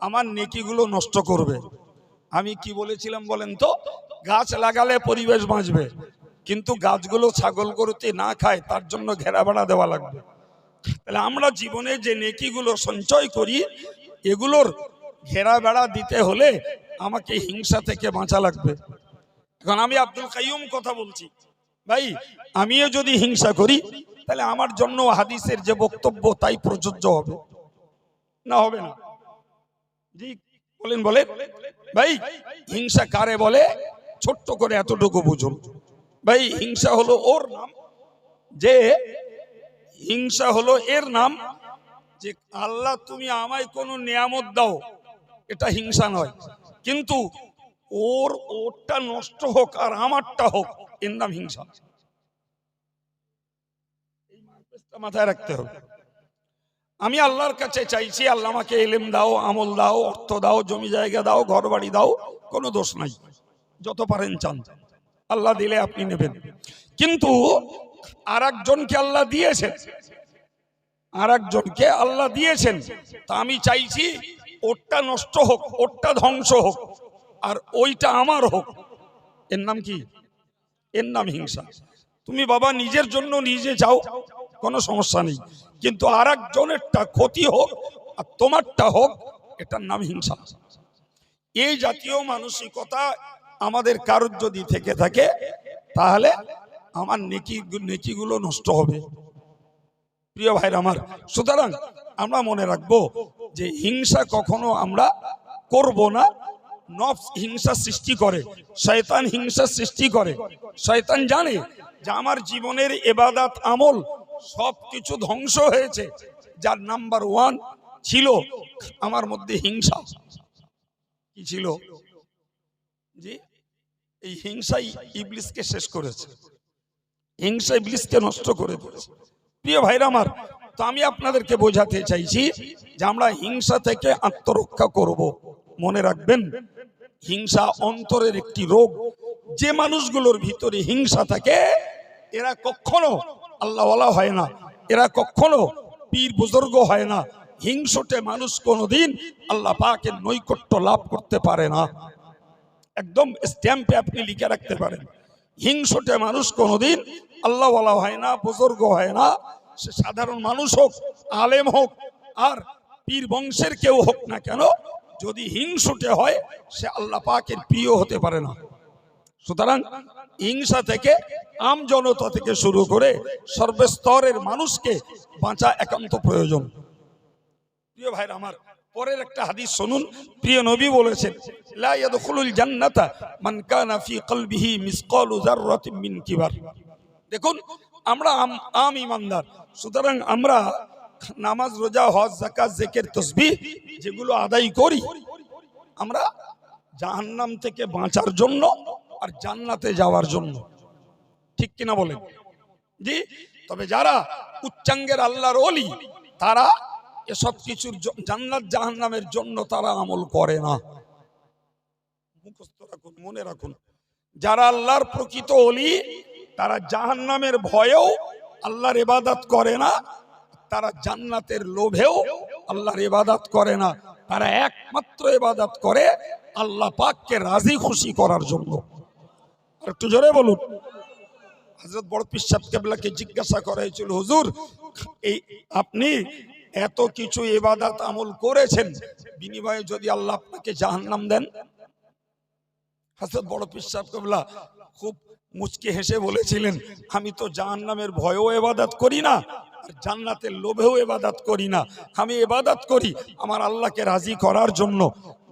আমার নেকিগুলো নষ্ট করবে। আমি কি বলেছিলাম বলেন তো? গাছ লাগালে পরিবেশ বাঁচবে, কিন্তু গাছগুলো ছাগল গরুতে না খায় তার জন্য ঘেরা বেড়া দেওয়া লাগবে। তাহলে আমরা জীবনে যে নেকিগুলো সঞ্চয় করি এগুলোর ঘেরা বেড়া দিতে হলে আমাকে হিংসা থেকে বাঁচা লাগবে। এখন আমি আব্দুল কাইয়ুম কথা বলছি, ভাই আমিও যদি হিংসা করি তাহলে আমার জন্য হাদিসের যে বক্তব্য তাই প্রযোজ্য হবে না হবে না? জি বলেন বলেন ভাই, হিংসা কারে বলে? ছোট্ট করে এতটুকু বুঝুন ভাই, হিংসা হলো ওর নাম, যে হিংসা হলো এর নাম যে আল্লাহ তুমি আমায় কোনো নিয়ামত দাও, এটা হিংসা নয়, কিন্তু ওরটা নষ্ট হোক আর আমারটা হোক, এর নাম হিংসা। মাথায় রাখতে হবে। আমি আল্লাহর কাছে চাইছি আল্লাহ আমাকে ইলম দাও, আমল দাও, অর্থ দাও, জমি জায়গা দাও, ঘর বাড়ি দাও, কোনো দোষ নাই, যত পারেন চান, আল্লাহ দিলে আপনি নেবেন। কিন্তু আর একজনকে আল্লাহ দিয়েছেন, আর একজনকে আল্লাহ দিয়েছেন, তা আমি চাইছি ওরটা নষ্ট হোক, ওরটা ধ্বংস হোক, আর ওইটা আমার হোক। এর নাম কি? এর নাম হিংসা। তুমি বাবা নিজের জন্য নিজে চাও, কোনো সমস্যা নেই, কিন্তু আর একজনেরটা ক্ষতি হোক আর তোমারটা হোক, এটার নাম হিংসা। এই জাতীয় মানসিকতা আমাদের কারোর যদি থেকে থাকে, তাহলে আমার নেকিগুলো নষ্ট হবে। প্রিয় ভাইরা আমার, সুতরাং আমরা মনে রাখবো যে হিংসা কখনো আমরা করব না। নফস হিংসা সৃষ্টি করে, শয়তান হিংসা সৃষ্টি করে। শয়তান জানে যে আমার জীবনের ইবাদত আমল সবকিছু ধ্বংস হয়েছে, যার নাম্বার 1 ছিল আমার মধ্যে হিংসা। কি ছিল? জি, এই হিংসাই ইবলিসকে শেষ করেছে, হিংসা ইবলিসকে নষ্ট করে দিয়েছে। প্রিয় ভাইরা আমার, তো আমি আপনাদেরকে বোঝাতে চাইছি যে আমরা হিংসা থেকে আত্মরক্ষা করব। মনে রাখবেন, হিংসা অন্তরের একটি রোগ। যে মানুষগুলোর ভিতরে হিংসা থাকে, এরা কখনো আল্লাহওয়ালা হয় না, এরা কখনো পীর বুজুর্গ হয় না। হিংসুটে মানুষ কোনোদিন আল্লাহ পাকের নৈকট্য লাভ করতে পারে না। একদম স্ট্যাম্পে আপনি লিখে রাখতে পারেন, হিংসুটে মানুষ কোনোদিন আল্লাহওয়ালা হয় না, বুজুর্গ হয় না। সে সাধারণ মানুষ হোক, আলেম হোক, আর পীর বংশের কেউ হোক না কেন, যদি হিংসুটে হয়, সে আল্লাহ পাকের প্রিয় হতে পারে না। সুতরাং হিংসা থেকে আম জনতা থেকে শুরু করে সর্বস্তরের মানুষকে বাঁচা একান্ত প্রয়োজন। প্রিয় ভাইরা আমার, পরের একটা হাদিস শুনুন। প্রিয় নবী বলেছেন, লা ইয়াদখুলুল জান্নাতা মান কানা ফি কলবিহি মিসকালু যাররাতিন মিন কিবার। দেখুন, আমরা আম ইমানদার, সুতরাং আমরা নামাজ, রোজা, হজ, যাকাত, জিকির, তাসবিহ যেগুলো আদায় করি, আমরা জাহান্নাম থেকে বাঁচার জন্য আর জান্নাতে যাওয়ার জন্য। ঠিক কিনা বলেন? জি। তবে যারা উচ্চাঙ্গের আল্লাহর ওলি, তারা এসব কিছুর জান্নাত জাহান্নামের জন্য তারা আমল করে না। মুখস্থ রাখুন, মনে রাখুন, যারা আল্লাহর প্রকৃত ওলি, তারা জাহান্নামের ভয়েও আল্লাহর ইবাদত করে না, তারা জান্নাতের লোভেও আল্লাহর ইবাদত করে না। তারা একমাত্র ইবাদত করে আল্লাহ পাককে রাজি খুশি করার জন্য। আর একটু জোরে বলুন। হযরত বড় পীর সাহেব কেবলাকে জিজ্ঞাসা করা হয়েছিল, হুজুর, এই আপনি এত কিছু ইবাদত আমল করেছেন, বিনিময়ে যদি আল্লাহ আপনাকে জাহান্নাম দেন? হযরত বড় পীর সাহেব কেবলা খুব মুচকি হেসে বলেছিলেন, আমি তো জাহান্নামের ভয়েও ইবাদত করি না, আর জান্নাতের লোভেও ইবাদত করি না। আমি ইবাদত করি আমার আল্লাহকে রাজি করার জন্য।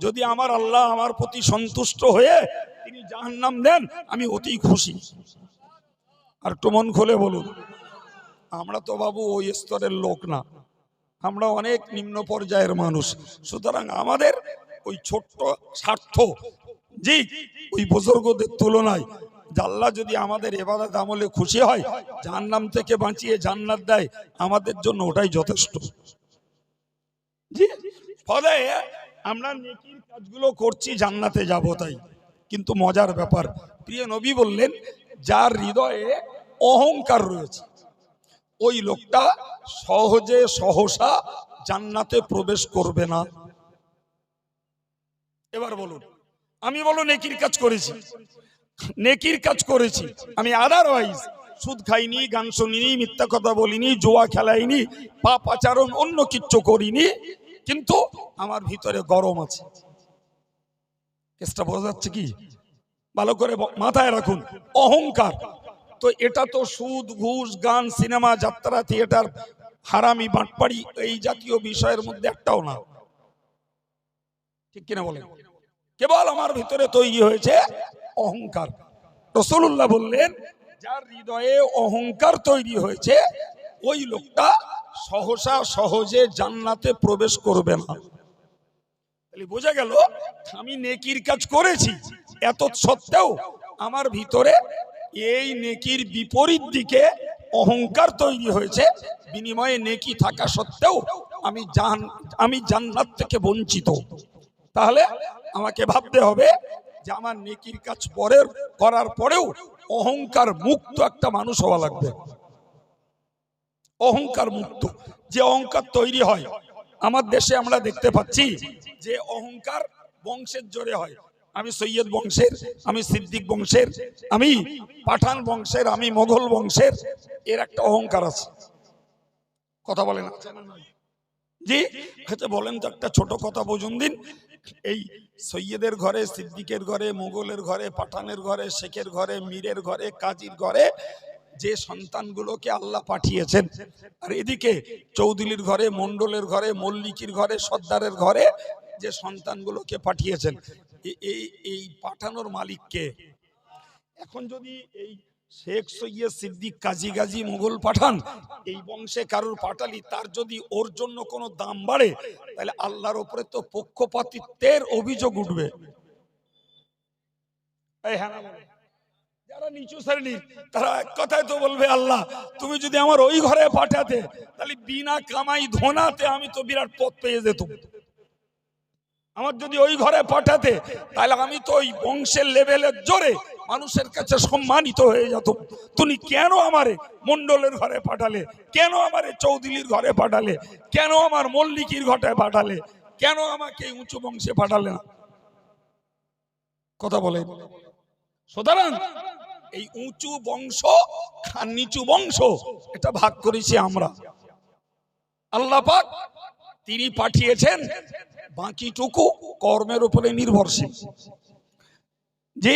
যদি আমার আল্লাহ আমার প্রতি সন্তুষ্ট হয়ে তিনি জাহান্নাম দেন, আমি অতি খুশি। আর একটু মন খুলে বলুন, আমরা তো বাবু ওই স্তরের লোক না, আমরা অনেক নিম্ন পর্যায়ের মানুষ। সুতরাং আমাদের ওই ছোট্ট স্বার্থ, জি, ওই বুজুর্গদের তুলনায় আল্লাহ যদি আমাদের ইবাদত আমলে খুশি হয়, জাহান্নাম থেকে বাঁচিয়ে জান্নাত দেয়, আমাদের জন্য ওটাই যথেষ্ট। জি। ফলে আমরা নেকির কাজগুলো করছি জান্নাতে যাব তাই। কিন্তু মজার ব্যাপার, প্রিয় নবী বললেন, যার হৃদয়ে অহংকার রয়েছে, ওই লোকটা সহজে সহসা জান্নাতে প্রবেশ করবে না। এবার বলুন, আমি বলো নেকির কাজ করেছি, নেকির কাজ করেছি, আমি আদারওয়াইজ সুদ খাইনি, গান শুনিনি, মিথ্যা কথা বলিনি, জুয়া খেলাইনি, পাপ আচরণ অন্য কিচ্ছু করিনি, কিন্তু আমার ভিতরে গরম আছে। কেসটা বোঝা যাচ্ছে কি? ভালো করে মাথায় রাখুন, অহংকার। তো এটা তো সুদ, ঘুষ, গান, সিনেমা, যাত্রা, থিয়েটার, হারামি, বাটপাড়ি, এই জাতীয় বিষয়ের মধ্যে একটাও না। ঠিক কিনা বলেন? কেবল আমার ভিতরে তৈরি হয়েছে অহংকার। রাসূলুল্লাহ বললেন, যার হৃদয়ে অহংকার তৈরি হয়েছে, ওই লোকটা সহসা সহজে জান্নাতে প্রবেশ করবে না। তাহলে বোঝা গেল, আমি নেকির কাজ করেছি, এত সত্ত্বেও আমার ভিতরে এই নেকির বিপরীত দিকে অহংকার তৈরি হয়েছে। বিনিময়ে নেকি থাকা সত্ত্বেও আমি জান্নাত থেকে বঞ্চিত। তাহলে আমাকে ভাবতে হবে, যে আমার নেকির কাজ পরের করার পরেও অহংকার মুক্ত একটা মানুষ হওয়া লাগবে। অহংকার মুক্ত যে অহংকার তৈরি হয় আমার দেশে আমরা দেখতে পাচ্ছি যে অহংকার বংশের জোরে হয়। আমি সৈয়দ বংশের, আমি সিদ্দিক বংশের, আমি পাঠান বংশের, আমি মোগল বংশের, এর একটা অহংকার আছে। কথা বলেন জি? আচ্ছা বলেন তো একটা ছোট কথা বুঝুন দিন, এই সৈয়দের ঘরে, সিদ্দিকের ঘরে, মোগলের ঘরে, পাঠানের ঘরে, শেখের ঘরে, মীরের ঘরে, কাজীর ঘরে যে সন্তানগুলোকে আল্লাহ পাঠিয়েছেন, আর এদিকে চৌধুরীর ঘরে, মন্ডলের ঘরে, মল্লিকির ঘরে, সর্দারের ঘরে যে সন্তানগুলোকে পাঠিয়েছেন, এই পাঠানোর মালিককে। এখন যদি এই শেখ সৈয়দ সিদ্দিক কাজী গাজী মোগল পাঠান এই বংশে কারোর পাঠালি, তার যদি ওর জন্য কোনো দাম বাড়ে তাহলে আল্লাহর উপরে তো পক্ষপাতিত্বের অভিযোগ উঠবে। যারা নিচু শ্রেণীর তারা এক কথায় তো বলবে, আল্লাহ তুমি যদি আমার ওই ঘরে পাঠাতে তাহলে বিনা কামাই ধোনাতে আমি তো বিরাট পথ পেয়ে যেতাম। আমার যদি ওই ঘরে পাঠাতে তাহলে আমি তো ওই বংশের লেভেলের জোরে মানুষের কাছে সম্মানিত হয়ে যেত। তুমি কেন আমারে মন্ডলের ঘরে পাঠালে, কেন আমারে চৌধুরীর ঘরে পাঠালে, কেন আমার মল্লিকির ঘরে পাঠালে, কেন আমাকে উঁচু বংশে পাঠালে না? কথা বলে। সুতরাং এই উঁচু বংশ আর নিচু বংশ এটা ভাগ করেছি আমরা। আল্লাহ পাক তিনি পাঠিয়েছেন, বাকিটুকু কর্মের উপরে নির্ভরশীল। যে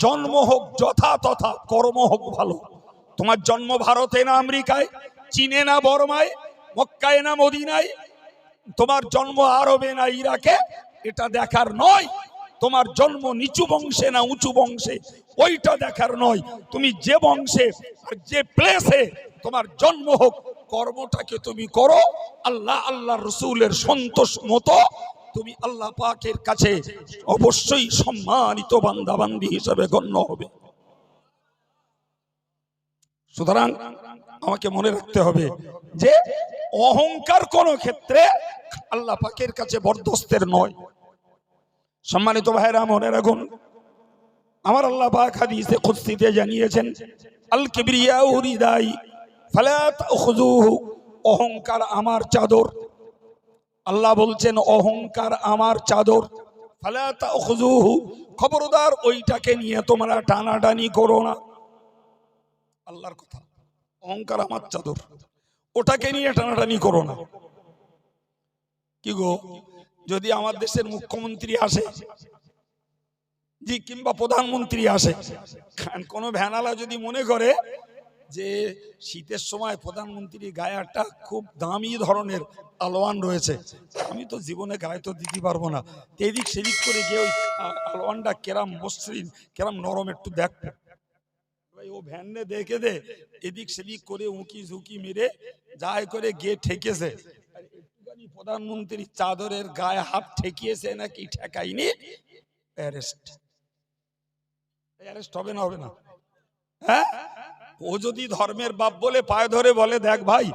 জন্ম হোক যথা তথা, কর্ম হোক ভালো। তোমার জন্ম ভারতে না আমেরিকায়, চীনে না বর্মায়, মক্কায় না মদিনায়, তোমার জন্ম আরবে না ইরাকে, এটা দেখার নয়। তোমার জন্ম নিচু বংশে না উঁচু বংশে, ওইটা দেখার নয়। তুমি যে বংশে আর যে প্লেসে তোমার জন্ম হোক, কর্মটাকে তুমি করো আল্লাহ আল্লাহ রসুলের সন্তোষ মতো, তুমি আল্লাহ পাকের কাছে অবশ্যই সম্মানিত বান্দাবান্দি হিসেবে গণ্য হবে। সুতরাং আমাকে মনে রাখতে হবে যে অহংকার কোন ক্ষেত্রে আল্লাহ পাকের কাছে বরদস্তের নয়। সম্মানিত ভাইরা মনে রাখুন, আমার আল্লাহ পাক হাদিসে কুদসিতে জানিয়েছেন, আল কিবরিয়াউ রিদাই ফালা তাখুযুহু, অহংকার আমার চাদর। আল্লাহ বলছেন অহংকার আমার চাদর, ফালা তাখুযুহু, খবরদার ওইটাকে নিয়ে তোমরা টানাটানি করো না। আল্লাহর কথা, অহংকার আমার চাদর, ওটাকে নিয়ে টানাটানি করো না। কি গো, যদি আমার দেশের মুখ্যমন্ত্রী আসে জি, কিংবা প্রধানমন্ত্রী আসে, কোন ভ্যানালা যদি মনে করে যে শীতের সময় প্রধানমন্ত্রী গায়ে একটা খুব দামি ধরনের আলোয়ান রয়েছে, আমি তো জীবনে গায়ে তো দিতে পারবো না, এদিক সেদিক করে গিয়ে ওই আলোয়ানটা কেরাম মসৃণ, কেরাম নরম একটু দেখবো, ও ভ্যানে দেখে দে এদিক সেদিক করে উঁকি ঝুঁকি মেরে যাই করে গিয়ে ঠেকেছে। প্রধানমন্ত্রী চাদরের গায়ে হাত ঠেকিয়েছে নাকি ঠেকাইনি, অ্যারেস্ট। অ্যারেস্ট হবে না? হবে না? হ্যাঁ, ও যদি ধর্মের বাপ বলে পায়ে ধরে বলে, দেখ ভাই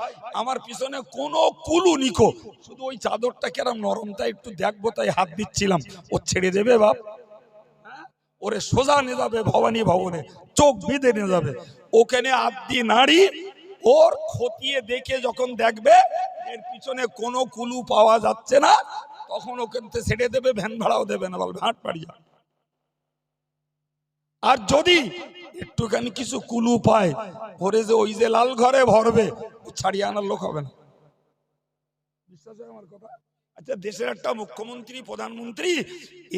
আমার পিছনে কোনো কুলু নিকো, শুধু ওই চাদরটা কেরাম নরম তাই একটু দেখবো তাই হাত দিচ্ছিলাম, ও ছেড়ে দেবে বাপ? ওরে সোজা নিয়ে যাবে ভবানী ভবনে, চোখ বেঁধে নিয়ে যাবে। ওখানে আদি নাড়ি ওর খতিয়ে দেখে যখন দেখবে এর পিছনে কোনো কুলু পাওয়া যাচ্ছে না, তখন ওখান থেকে ছেড়ে দেবে, ভ্যান ভাড়াও দেবে না, বলবে হাট পাড়িয়া। আর যদি একটুখানি কিছু কুলু পায়, ওরে যে ওই যে লাল ঘরে ভরবে, ও ছাড়িয়ে আনার লোক হবে না। বিশ্বাস হয় আমার কথা? আচ্ছা, দেশের একটা মুখ্যমন্ত্রী প্রধানমন্ত্রী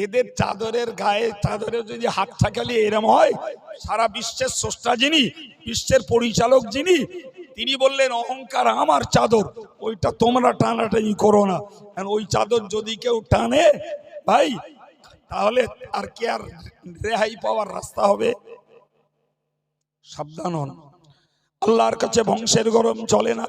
এদের চাদরের গায়ে চাদরে যদি হাত ঠাকালি এরম হয়, সারা বিশ্বের স্রষ্টা যিনি, বিশ্বের পরিচালক যিনি, তিনি বললেন অহংকার আমার চাদর, ওইটা তোমরা টানাটানি করো না। ওই চাদর যদি কেউ টানে ভাই, তাহলে আর কি আর রেহাই পাওয়ার রাস্তা হবে? সাবধান হন। আল্লাহর কাছে বংশের গরম চলে না,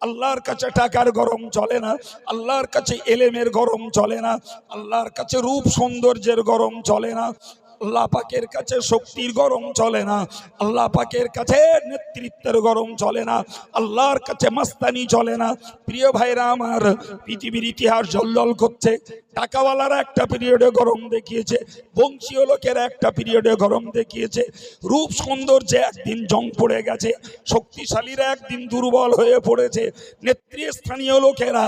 আল্লাহর কাছে টাকার গরম চলে না, আল্লাহর কাছে এলেমের গরম চলে না, আল্লাহর কাছে রূপ সৌন্দর্যের গরম চলে না, আল্লাহ পাকের কাছে শক্তির গরম চলে না, আল্লাহ পাকের কাছে নেতৃত্বের গরম চলে না, আল্লাহর কাছে মাস্তানি চলে না। প্রিয় ভাইরা আমার, পৃথিবীর ইতিহাস জলজল করছে। টাকাওয়ালারা একটা পিরিয়ডে গরম দেখিয়েছে, বংশীয় লোকেরা একটা পিরিয়ডে গরম দেখিয়েছে, রূপ সৌন্দর্যে একদিন জং পড়ে গেছে, শক্তিশালীরা একদিন দুর্বল হয়ে পড়েছে, নেতৃস্থানীয় লোকেরা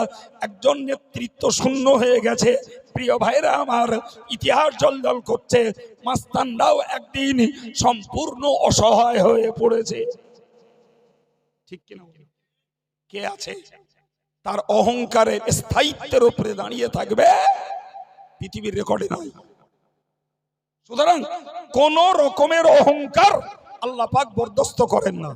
একজন নেতৃত্ব শূন্য হয়ে গেছে। প্রিয় ভাইরা আমার, ইতিহাস জলজল করছে, মাস্তানরাও একদিন সম্পূর্ণ অসহায় হয়ে পড়েছে। ঠিক কিনা? কে আছে তার অহংকারের স্থায়িত্বের উপরে দাঁড়িয়ে থাকবে? পৃথিবীর রেকর্ডে নাই। সুতরাং কোন রকমের অহংকার আল্লাহ পাক বরদাস্ত করেন না।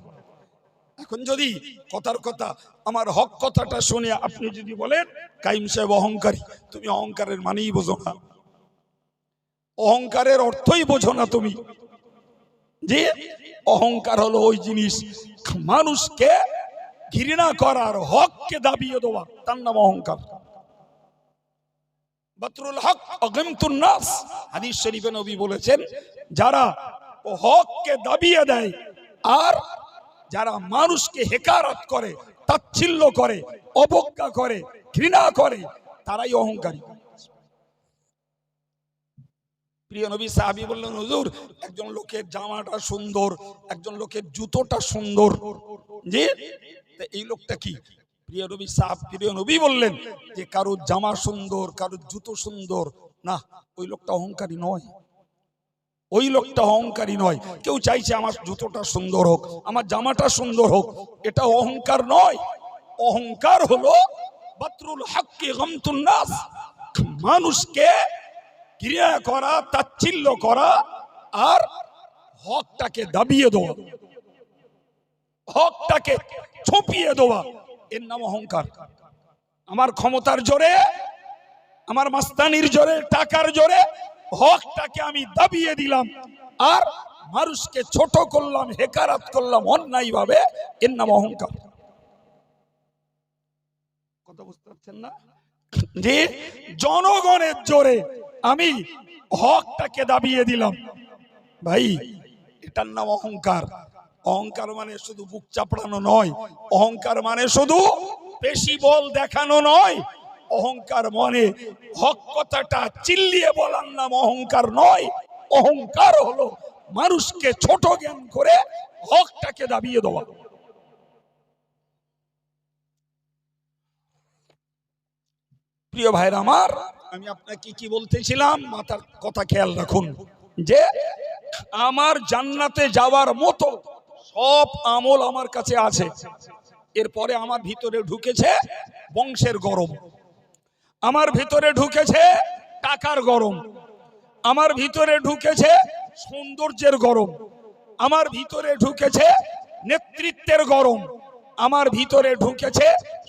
এখন যদি কথার কথা আমার হক কথাটা শুনে আপনি যদি বলেন কাইম সাহেব অহংকারী, তুমি অহংকারের মানেই বোঝো না, অহংকারের অর্থই বোঝো না তুমি। যে অহংকার হলো ওই জিনিস, মানুষকে ঘৃণা করার, হককে দাবিয়ে দেওয়া, তার নাম অহংকার। বাতরুল হক অগমতুন নাস, হাদিস শরীফে নবী বলেছেন, যারা হককে দাবিয়ে দেয় আর যারা মানুষকে হেকারত করে, তাচ্ছিল্য করে, অবজ্ঞা করে, ঘৃণা করে, তারাই অহংকারী। প্রিয় নবী সাহাবী বললেন, হুজুর একজন লোকের জামাটা সুন্দর, একজন লোকের জুতোটা সুন্দর, যে এই লোকটা কি? প্রিয় নবী বললেন যে কারো জামা সুন্দর, কারো জুতো সুন্দর না, ওই লোকটা অহংকারী নয়, ওই লোকটা অহংকারী নয়। কেউ চাইছে আমার জুতোটা সুন্দর হোক, আমার জামাটা সুন্দর হোক, এটা অহংকার নয়। অহংকার হলো বাতরুল হক্কি গমতুন নাস, মানুষকে ঘৃণা করা, তাচ্ছিল্য করা আর হকটাকে দাবিয়ে দেওয়া, হকটাকে ছপিয়ে দেওয়া, এর নাম অহংকার। আমার ক্ষমতার জোরে, আমার মাস্তানির জোরে, টাকার জোরে হকটাকে আমি দাবিয়ে দিলাম আর মানুষকে ছোট করলাম, হেকারাত করলাম অন্যায় ভাবে, এর নাম অহংকার। কথা বুঝতে পারছেন না? যে জনগণের জোরে আমি হকটাকে দাবিয়ে দিলাম, ভাই এটার নাম অহংকার। অহংকার মানে শুধু বুক চাপড়ানো নয়, অহংকার মানে শুধু পেশি বল দেখানো নয়, অহংকার মানে হক কথাটা চিল্লিয়ে বলার নাম অহংকার নয়। অহংকার হলো মানুষকে ছোট জ্ঞান করে হকটাকে দাবিয়ে দেওয়া। প্রিয় ভাইরা আমার, আমি আপনাকে কি বলতেছিলাম, মাথার কথা খেয়াল রাখুন, যে আমার জান্নাতে যাওয়ার মতো সব আমল আমার কাছে আছে। এরপরে আমার ভিতরে ঢুকেছে বংশের গরম, আমার ভিতরে ঢুকেছে টাকার গরম, আমার ভিতরে ঢুকেছে সৌন্দর্যের গরম, আমার ভিতরে ঢুকেছে নেতৃত্বের গরম, আমার ভিতরে ঢুকেছে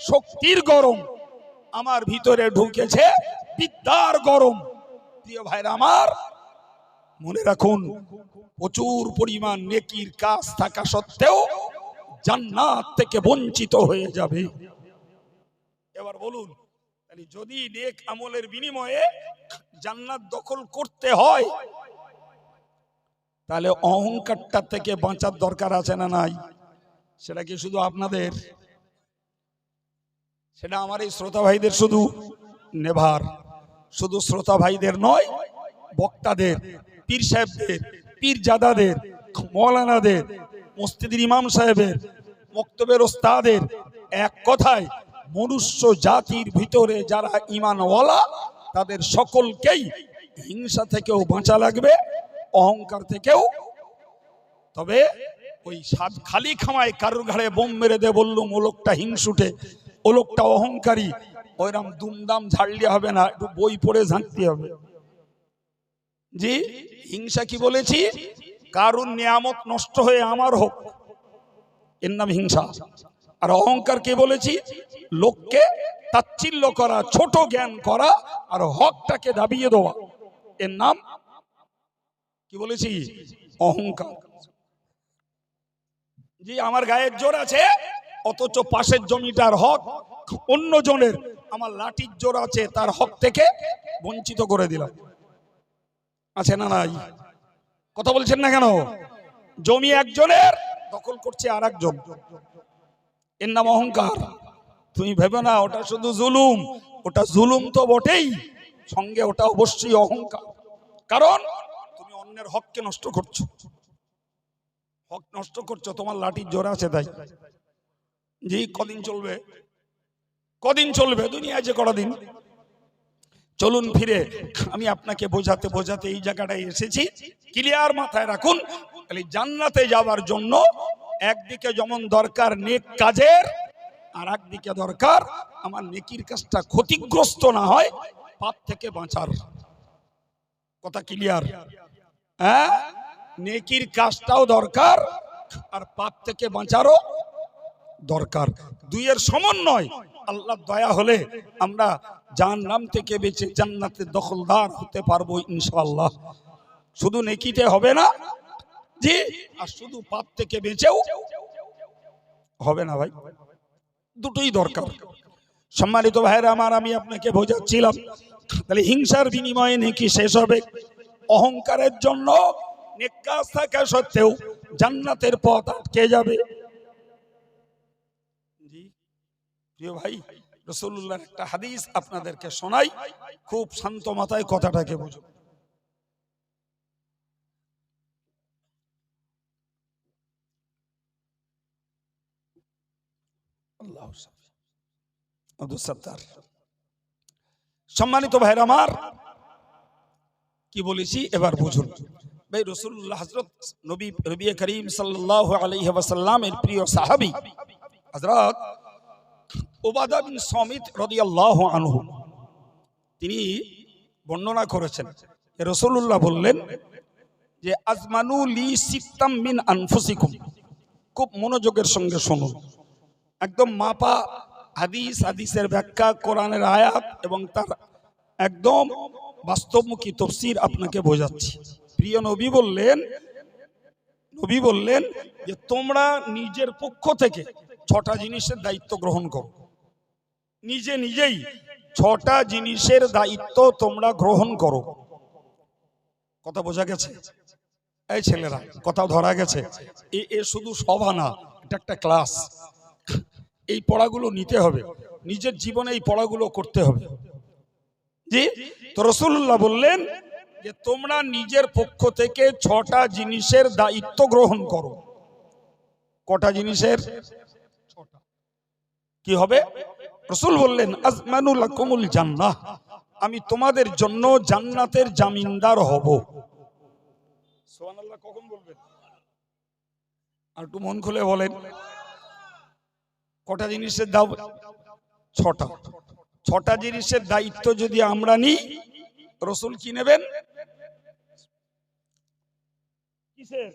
শক্তির গরম, আমার ভিতরে ঢুকেছে বিদ্যার গরম। প্রিয় ভাইরা আমার, মনে রাখুন, প্রচুর পরিমাণ নেকির কাজ থাকা সত্ত্বেও জান্নাত থেকে বঞ্চিত হয়ে যাবে। এবার বলুন, যদি নেক আমলের বিনিময়ে জান্নাত দখল করতে হয়, তাহলে অহংকারটা থেকে বাঁচার দরকার আছে না নাই? সেটা কি শুধু আপনাদের, সেটা আমার এই শ্রোতা ভাইদের শুধু নেভার, শুধু শ্রোতা ভাইদের নয়, বক্তাদের, পীর সাহেবদের, পীরজাদাদের, মৌলানাদের, মসজিদের ইমাম সাহেবের, মক্তবের ওস্তাদের, এক কথায় মনুষ্য জাতির ভিতরে যারা ঈমানওয়ালা, তাদের সকলকেই হিংসা থেকেও বাঁচা লাগবে, অহংকার থেকেও। তবে ওই খালি খামায় কারুর ঘাড়ে বোম মেরে দে বললুম ও লোকটা হিংসুটে, ও লোকটা অহংকারী, ওইরকম দুমদাম ঝাড়লে হবে না, একটু বই পড়ে ঝাঁকতে হবে। জি, হিংসা কি বলেছি? কারুর নিয়ামত নষ্ট হয়ে আমার হোক, এর নাম হিংসা। আর অহংকার কে বলেছি? লোককে তাচ্ছিল্য করা, ছোট জ্ঞান করা আর হকটাকে দাবিয়ে দেওয়া, এর নাম কি বলেছি? অহংকার। জি, আমার গায়ের জোর আছে অথচ পাশের জমিটার হক অন্য জনের, আমার লাঠির জোর আছে, তার হক থেকে বঞ্চিত করে দিলাম, আছে না নাই? কথা বলছেন না কেন? জমি একজনের, দখল করছে আর একজন, এর নাম অহংকার। তুমি ভেবে না ওটা শুধু জুলুম, ওটা জুলুম তো বটেই, সঙ্গে ওটা অবশ্যই অহংকার। কারণ তুমি অন্যের হককে নষ্ট করছো, হক নষ্ট করছো, তোমার লাঠির জোর আছে তাই। জি, কদিন চলবে? কদিন চলবে দুনিয়ায়? যে কটা দিন। চলুন ফিরে আমি আপনাকে বোঝাতে বোঝাতে এই জায়গাটায় এসেছি। ক্লিয়ার মাথায় রাখুন, তাহলে জান্নাতে যাওয়ার জন্য একদিকে যেমন দরকার নেক কাজের, আর একদিকে দরকার আমার নেকির কাজটা ক্ষতিগ্রস্ত না হয়, পাপ থেকে বাঁচার। কথা ক্লিয়ার? হ্যাঁ, নেকির কাজটাও দরকার আর পাপ থেকে বাঁচারও দরকার। দুইয়ের সমন্বয়। আল্লাহ দয়া হলে আমরা জাহান্নাম থেকে বেঁচে জান্নাতের দখলদার হতে পারবো ইনশাআল্লাহ। শুধু নেকিতে হবে না জি, আর শুধু পাপ থেকে বেঁচেও হবে না ভাই, দুটোই দরকার। সম্মানিত ভাইরা আমার, আমি আপনাকে বোঝাচ্ছিলাম তাহলে হিংসার বিনিময়ে নেকি শেষ হবে। অহংকারের জন্য নেক কাজ থাকা সত্ত্বেও জান্নাতের পথ আটকে যাবে। জি প্রিয় ভাই, রাসূলুল্লাহর একটা হাদিস আপনাদেরকে শোনাই, খুব শান্ত মাথায় কথাটাকে বুঝুন। সম্মানিত ভাইরা আমার, কি বলেছি এবার বুঝুন। ভাই রাসূলুল্লাহ হযরত নবী করিম সাল্লাল্লাহু আলাইহি ওয়াসাল্লামের প্রিয় সাহাবী হযরত উবাদা বিন সামিত রাদিয়াল্লাহু আনহু, তিনি বর্ণনা করেছেন রাসূলুল্লাহ বললেন যে আজমানু লি সিত্তাম মিন আনফুসিকুম। খুব মনোযোগের সঙ্গে শুনুন, একদম মাপা হাদিস, হাদিসের ব্যাখ্যা, কোরআনের আয়াত এবং তার একদম বাস্তবমুখী তাফসীর আপনাকে বোঝাচ্ছি। প্রিয় নবী বললেন যে তোমরা নিজের পক্ষ থেকে 6টা জিনিসের দায়িত্ব গ্রহণ করো। নিজেই 6টা জিনিসের দায়িত্ব তোমরা গ্রহণ করো। কথা বোঝা গেছে? এই ছেলেরা, কথা ধরা গেছে? এ শুধু সভা না, এটা একটা ক্লাস। এই পড়াগুলো নিতে হবে, নিজের জীবনে এই পড়াগুলো করতে হবে। জি, তো রাসূলুল্লাহ বললেন যে তোমরা নিজের পক্ষ থেকে 6টা জিনিসের দায়িত্ব গ্রহণ করো। কটা জিনিসের? 6টা। কি হবে? রাসূল বললেন আজমানু লাকুমুল জান্নাহ, আমি তোমাদের জন্য জান্নাতের জামিনদার হব। সুবহানাল্লাহ। কখন বলবেন? আর একটু মন খুলে বলেন। কটা জিনিসের দাও? 6টা। 6টা জিনিসের দায়িত্ব যদি আমরা নিই, রাসূল কি নেবেন? কিসের?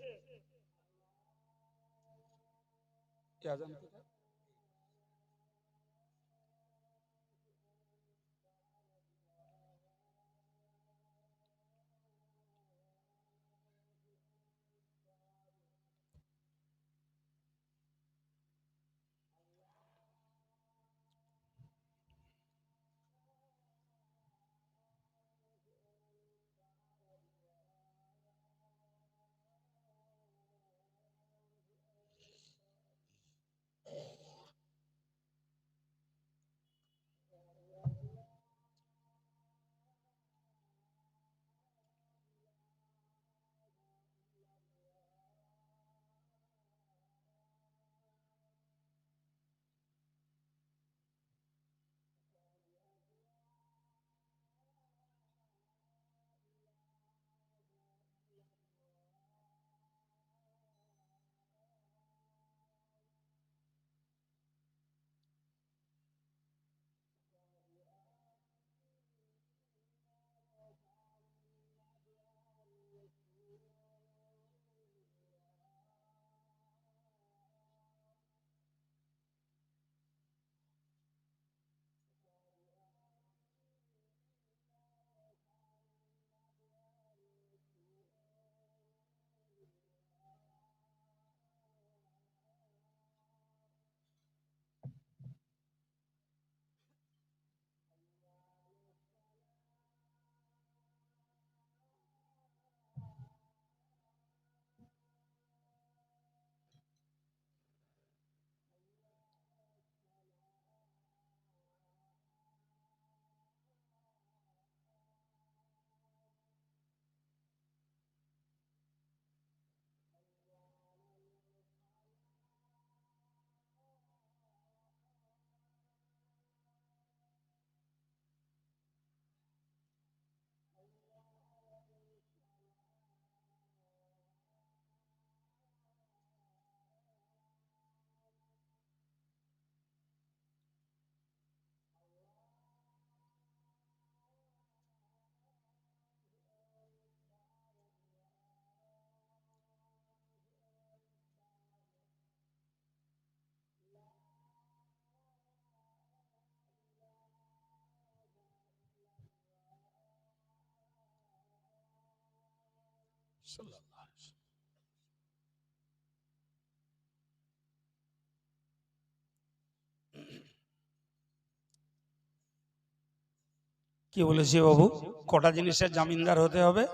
কি বলেছি বাবু? কটা জিনিসের জামিনদার হতে হবে,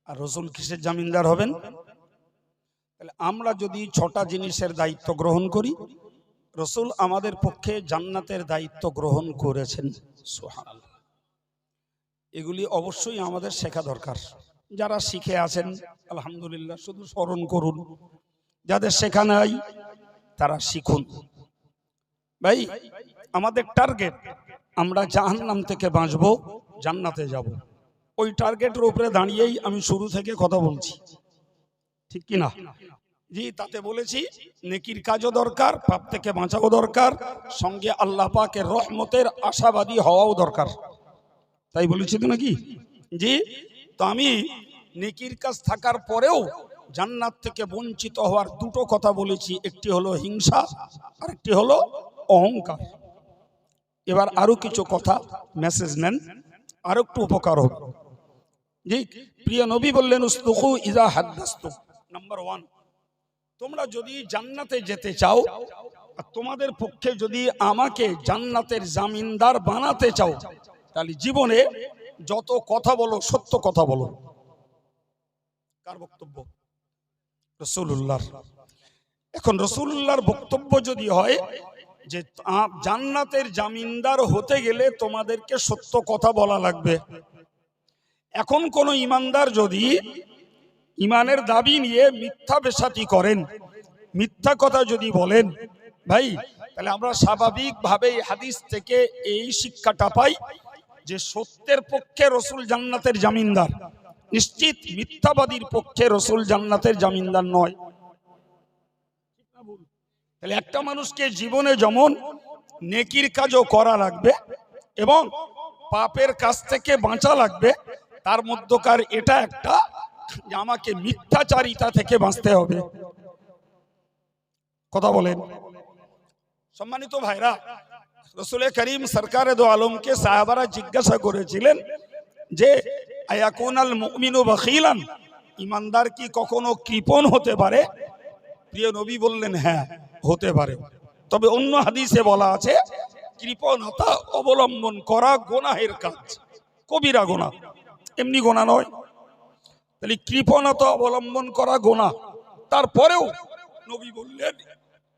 আর রসুল কিসের জামিনদার হবেন? তাহলে আমরা যদি 6টা জিনিসের দায়িত্ব গ্রহণ করি, রসুল আমাদের পক্ষে জান্নাতের দায়িত্ব গ্রহণ করেছেন। সুবহানাল্লাহ। এগুলি অবশ্যই আমাদের শেখা দরকার। যারা শিখে আছেন আলহামদুলিল্লাহ, শুধু স্মরণ করুন। যাদের শেখা নাই তারা শিখুন। ভাই, আমাদের টার্গেট আমরা জাহান্নাম থেকে বাঁচবো, জান্নাতে যাব। ওই টার্গেটের উপরে দাঁড়িয়েই আমি শুরু থেকে কথা বলছি, ঠিক কি না? জি, তাতে বলেছি নেকির কাজও দরকার, পাপ থেকে বাঁচাও দরকার, সঙ্গে আল্লাহ পাকের রহমতের আশাবাদী হওয়াও দরকার। তাই বলেছি তো নাকি? জি, তো আমি নেকির কাজ থাকার পরেও জান্নাত থেকে বঞ্চিত হওয়ার দুটো কথা বলেছি। একটি হলো হিংসা, আর একটি হলো অহংকার। এবার আরো কিছু কথা মেসেজ নেন, আর একটু উপকার হবে। জি, প্রিয় নবী বললেন উসদুকু ইজা হাদ্দাস্তু। নাম্বার 1, তোমরা যদি জান্নাতে যেতে চাও, আর তোমাদের পক্ষে যদি আমাকে জান্নাতের জামিনদার বানাতে চাও, তাহলে জীবনে যত কথা বলো সত্য কথা বলো। কার বক্তব্য? রাসূলুল্লাহর। এখন রাসূলুল্লাহর বক্তব্য যদি হয় যে জান্নাতের জামিনদার হতে গেলে তোমাদেরকে সত্য কথা বলা লাগবে। এখন কোন ইমানদার যদি ইমানের দাবি নিয়ে মিথ্যা বেশাতি করেন, মিথ্যা কথা যদি বলেন, ভাই, তাহলে আমরা স্বাভাবিকভাবে হাদিস থেকে এই শিক্ষাটা পাই যে সত্যের পক্ষে রসুল জান্নাতের জামিনদার, নিশ্চিত মিথ্যাবাদীর পক্ষে রসুল জান্নাতের জামিনদার নয়। তাহলে একটা মানুষকে জীবনে যেমন নেকির কাজও করা লাগবে এবং পাপের কাজ থেকে বাঁচা লাগবে, তার মধ্যকার এটা একটা যে আমাকে মিথ্যাচারিতা থেকে বাঁচতে হবে। কথা বলেন। সম্মানিত ভাইরা, রসুল করিম সরকারে দো আলমকে সাহাবারা জিজ্ঞাসা করেছিলেন যে আয়াকুনাল মুমিনু বখিলান, ইমানদার কি কখনো কৃপণ হতে পারে? প্রিয় নবী বললেন হ্যাঁ, হতে পারে। তবে অন্য হাদিসে বলা আছে কৃপণতা অবলম্বন করা গুনাহের কাজ, কবিরা গুনাহ, এমনি গুনাহ নয়। তাহলে কৃপণতা অবলম্বন করা গুনাহ। তারপরেও নবী বললেন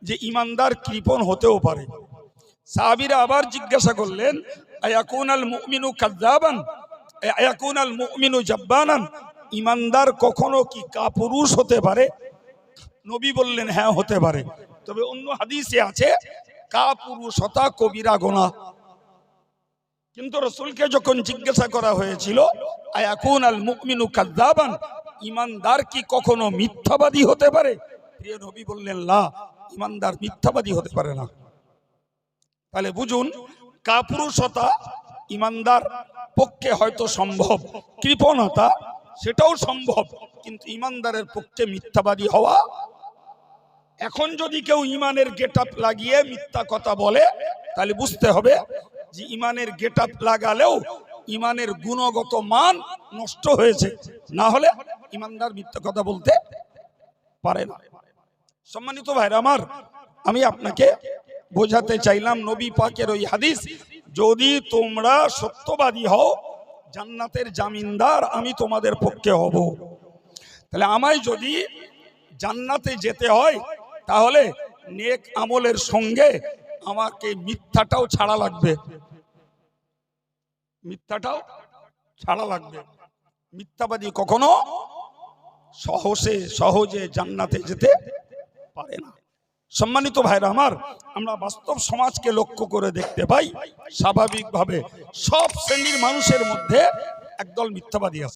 যে ইমানদার কৃপণ হতেও পারে। সাহাবীরা আবার জিজ্ঞাসা করলেন আয়াকুনাল মুমিনু কাযযাবান, আয়াকুনাল মুমিনু জাব্বানান, ইমানদার কখনো কি কাপুরুষ হতে পারে? নবী বললেন হ্যাঁ, হতে পারে। তবে অন্য হাদিসে আছে কাপুরুষতা কবিরা গুনাহ। কিন্তু রাসূলকে যখন জিজ্ঞাসা করা হয়েছিল আয়াকুনাল মুমিনু কাযযাবান, ইমানদার কি কখনো মিথ্যাবাদী হতে পারে? প্রিয় নবী বললেন লা, ইমানদার মিথ্যাবাদী হতে পারে না। তাহলে বুঝুন, কাপুরুষতা ইমানদার পক্ষে হয়তো সম্ভব, কৃপণতা সেটাও সম্ভব, কিন্তু ইমানদারের পক্ষে মিথ্যাবাদী হওয়া। এখন যদি কেউ ইমানের গেটআপ লাগিয়ে মিথ্যা কথা বলে, তাহলে বুঝতে হবে যে ইমানের গেটআপ লাগালেও ইমানের গুণগত মান নষ্ট হয়েছে, না হলে ইমানদার মিথ্যা কথা বলতে পারে না। সম্মানিত ভাইরা আমার, আমি আপনাকে বোঝাতে চাইলাম নবী পাকের ওই হাদিস, যদি তোমরা সত্যবাদী হও জান্নাতের জামিনদার আমি তোমাদের পক্ষে হব। তাহলে আমায় যদি জান্নাতে যেতে হয় তাহলে নেক আমলের সঙ্গে আমাকে মিথ্যাটাও ছাড়া লাগবে, মিথ্যাটাও লাগবে। মিথ্যাবাদী কখনো সহজে জান্নাতে যেতে পারে না। সম্মানিত ভাইরা আমার, আমরা বাস্তব সমাজকে লক্ষ্য করে দেখতে পাই স্বাভাবিকভাবে সব শ্রেণীর মানুষের মধ্যে একদল মিথ্যাবাদী আছে।